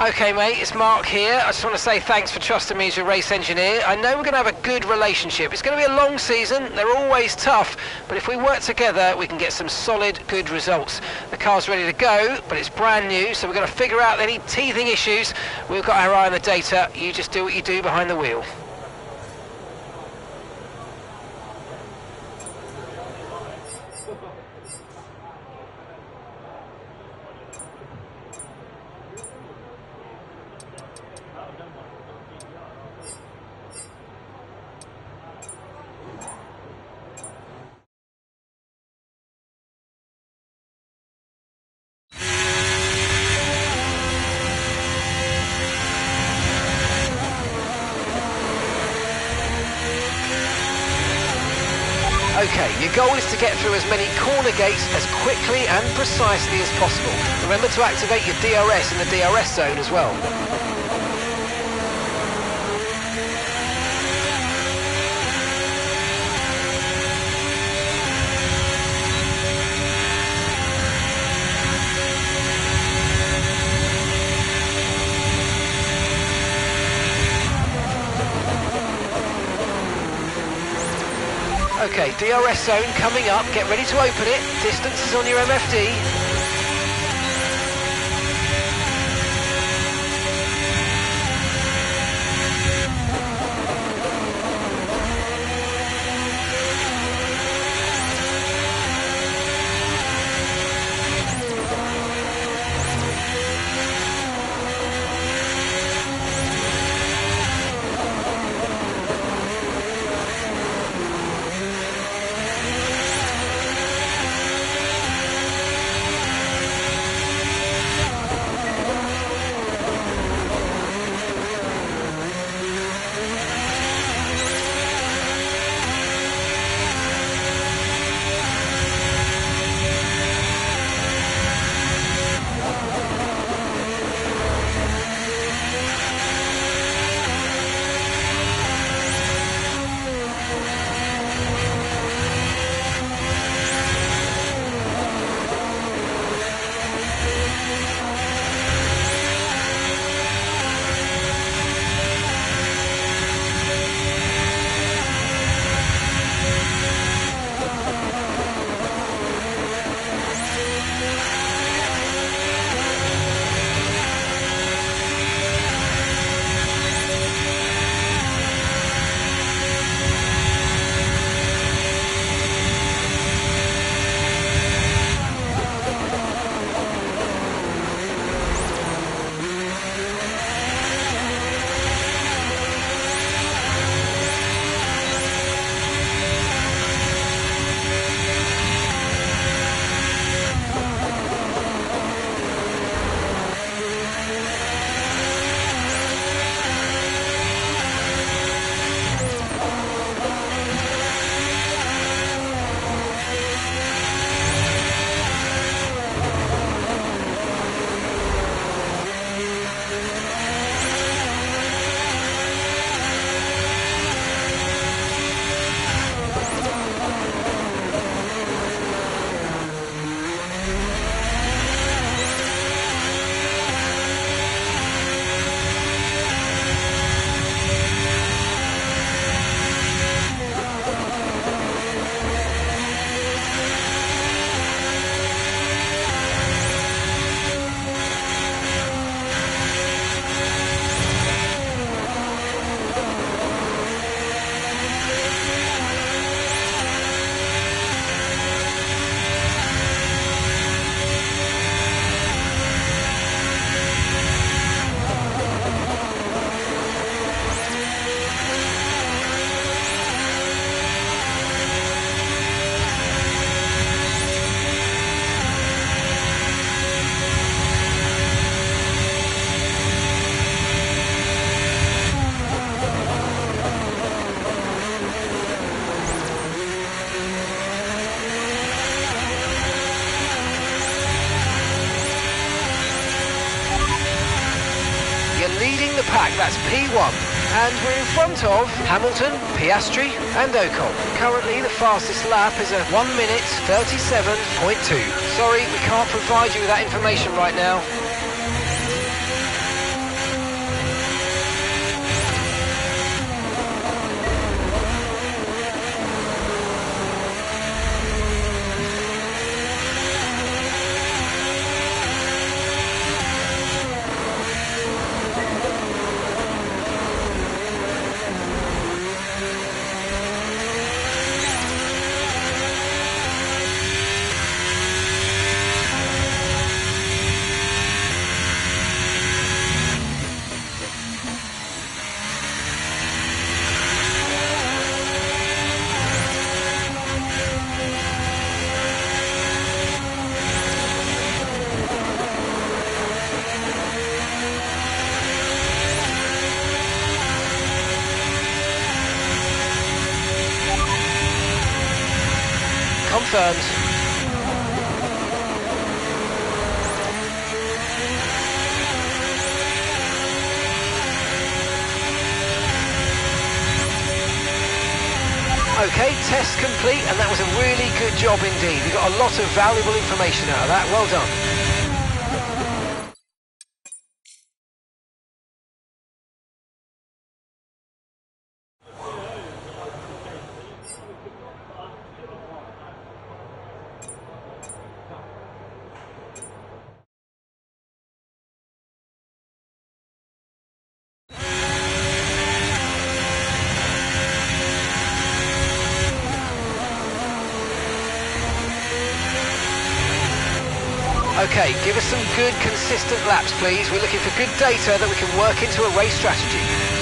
Okay, mate, it's Mark here. I just want to say thanks for trusting me as your race engineer. I know we're going to have a good relationship. It's going to be a long season. They're always tough. But if we work together, we can get some solid, good results. The car's ready to go, but it's brand new, so we're going to figure out any teething issues. We've got our eye on the data. You just do what you do behind the wheel. Okay, your goal is to get through as many corner gates as quickly and precisely as possible. Remember to activate your DRS in the DRS zone as well. Okay, DRS zone coming up. Get ready to open it. Distance is on your MFD. Leading the pack, that's P1. And we're in front of Hamilton, Piastri and Ocon. Currently the fastest lap is a 1 minute 37.2. Sorry, we can't provide you with that information right now. confirmed. Okay, test complete, and that was a really good job indeed. We got a lot of valuable information out of that. Well done. Okay, give us some good, consistent laps, please. We're looking for good data that we can work into a race strategy.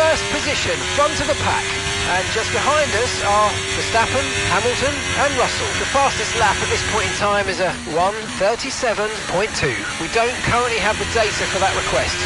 first position, front of the pack. And just behind us are Verstappen, Hamilton and Russell. The fastest lap at this point in time is a 1:37.2. We don't currently have the data for that request.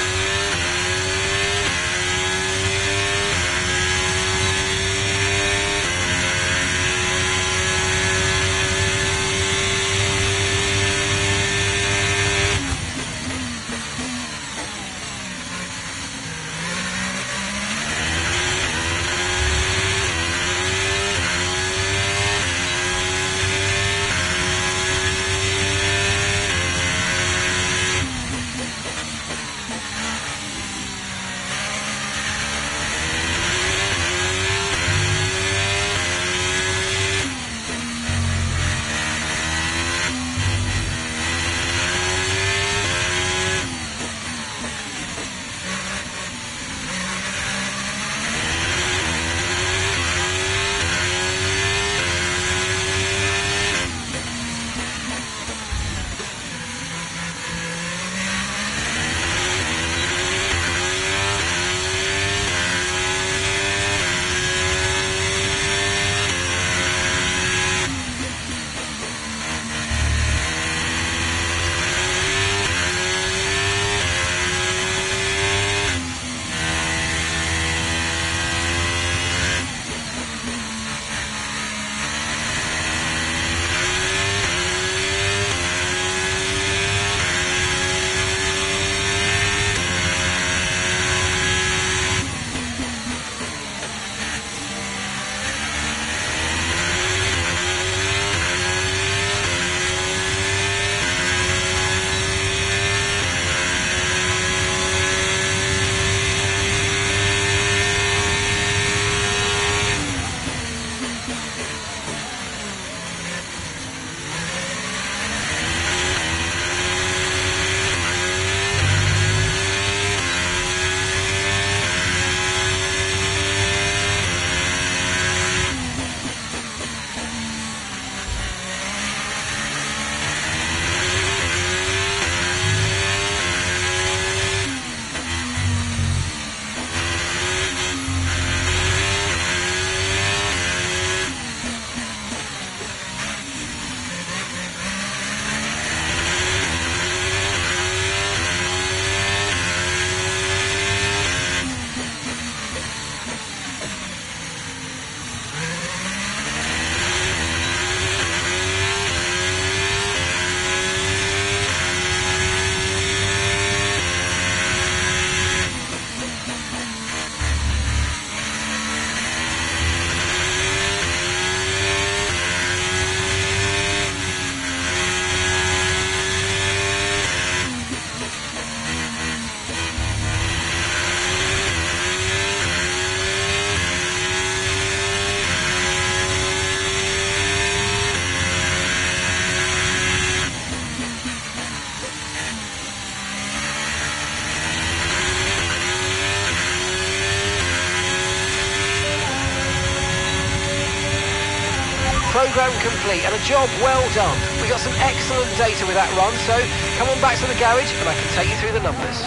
Programme complete and a job well done. We got some excellent data with that run, so come on back to the garage and I can take you through the numbers.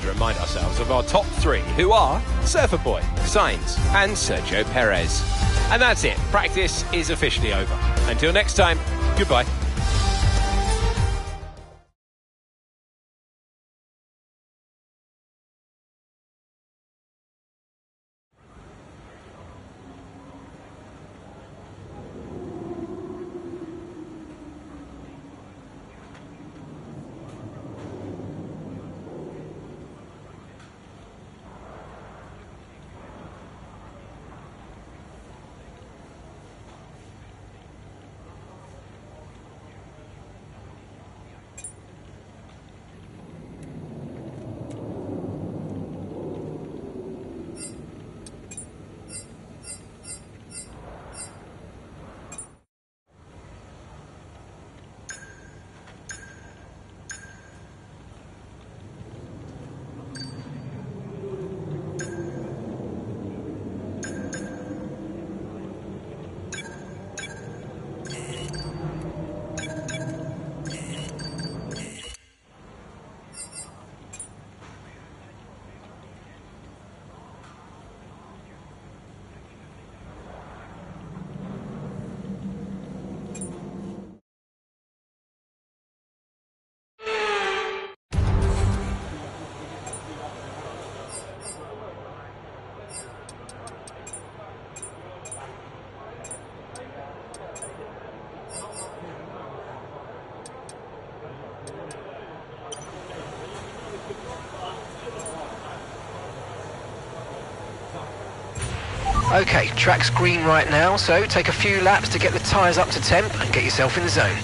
To remind ourselves of our top three, who are Surfer Boy, Sainz and Sergio Perez. And that's it. Practice is officially over. Until next time, goodbye. Okay, track's green right now, so take a few laps to get the tyres up to temp and get yourself in the zone.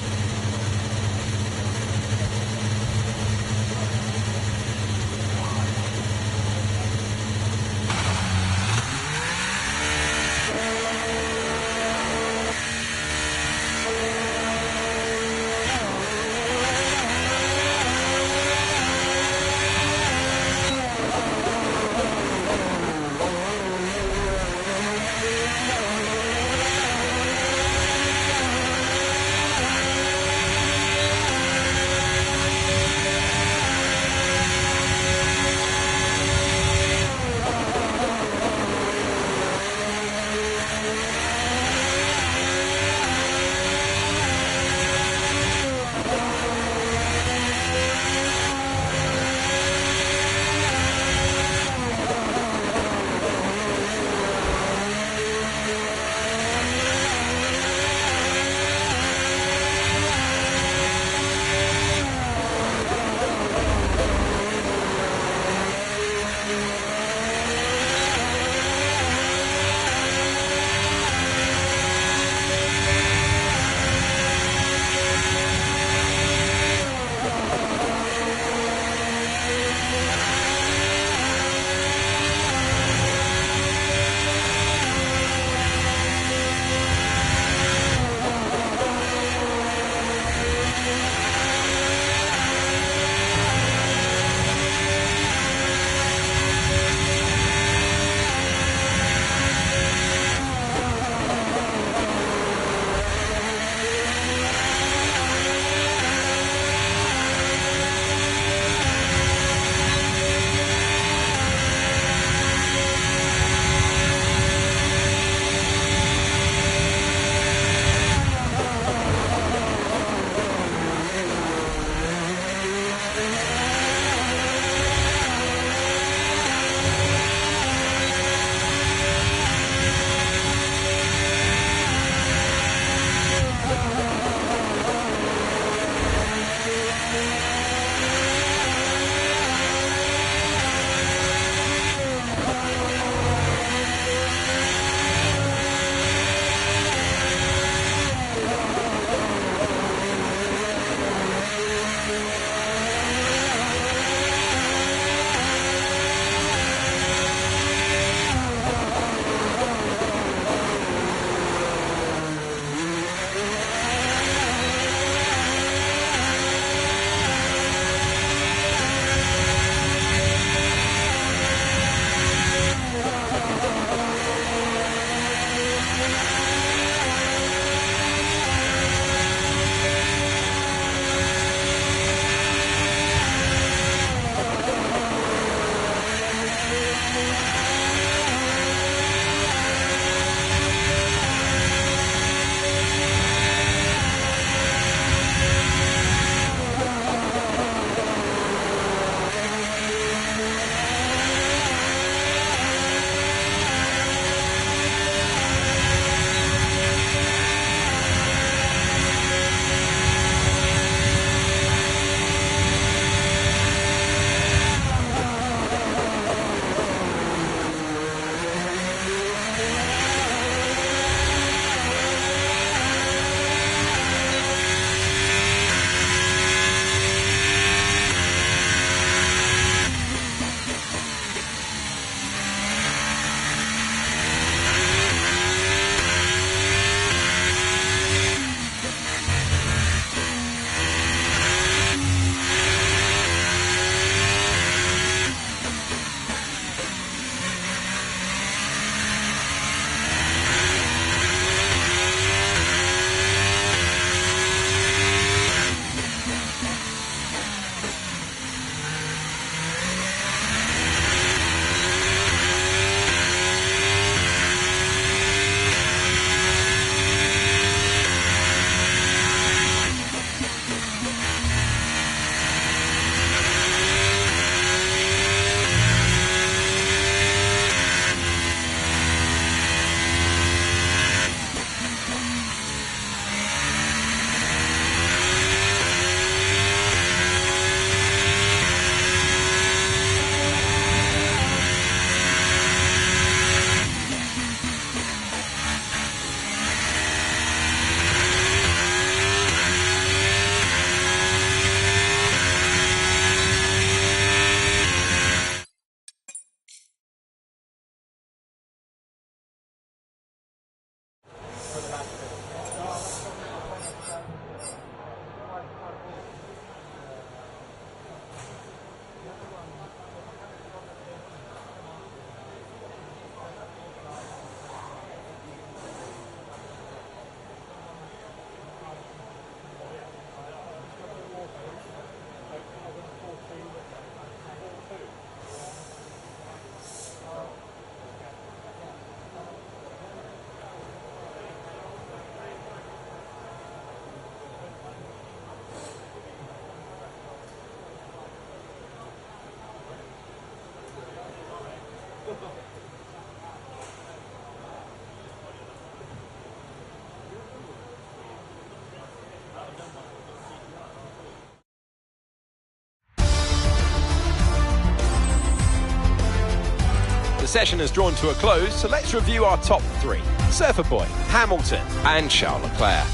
session has drawn to a close, so let's review our top 3. Surfer Boy, Hamilton and Charles Leclerc.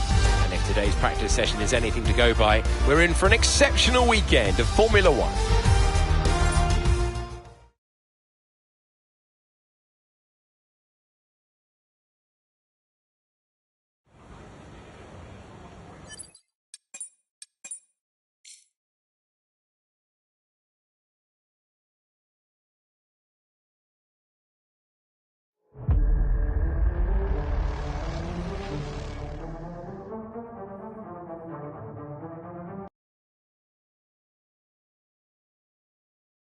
And if today's practice session is anything to go by, we're in for an exceptional weekend of Formula 1.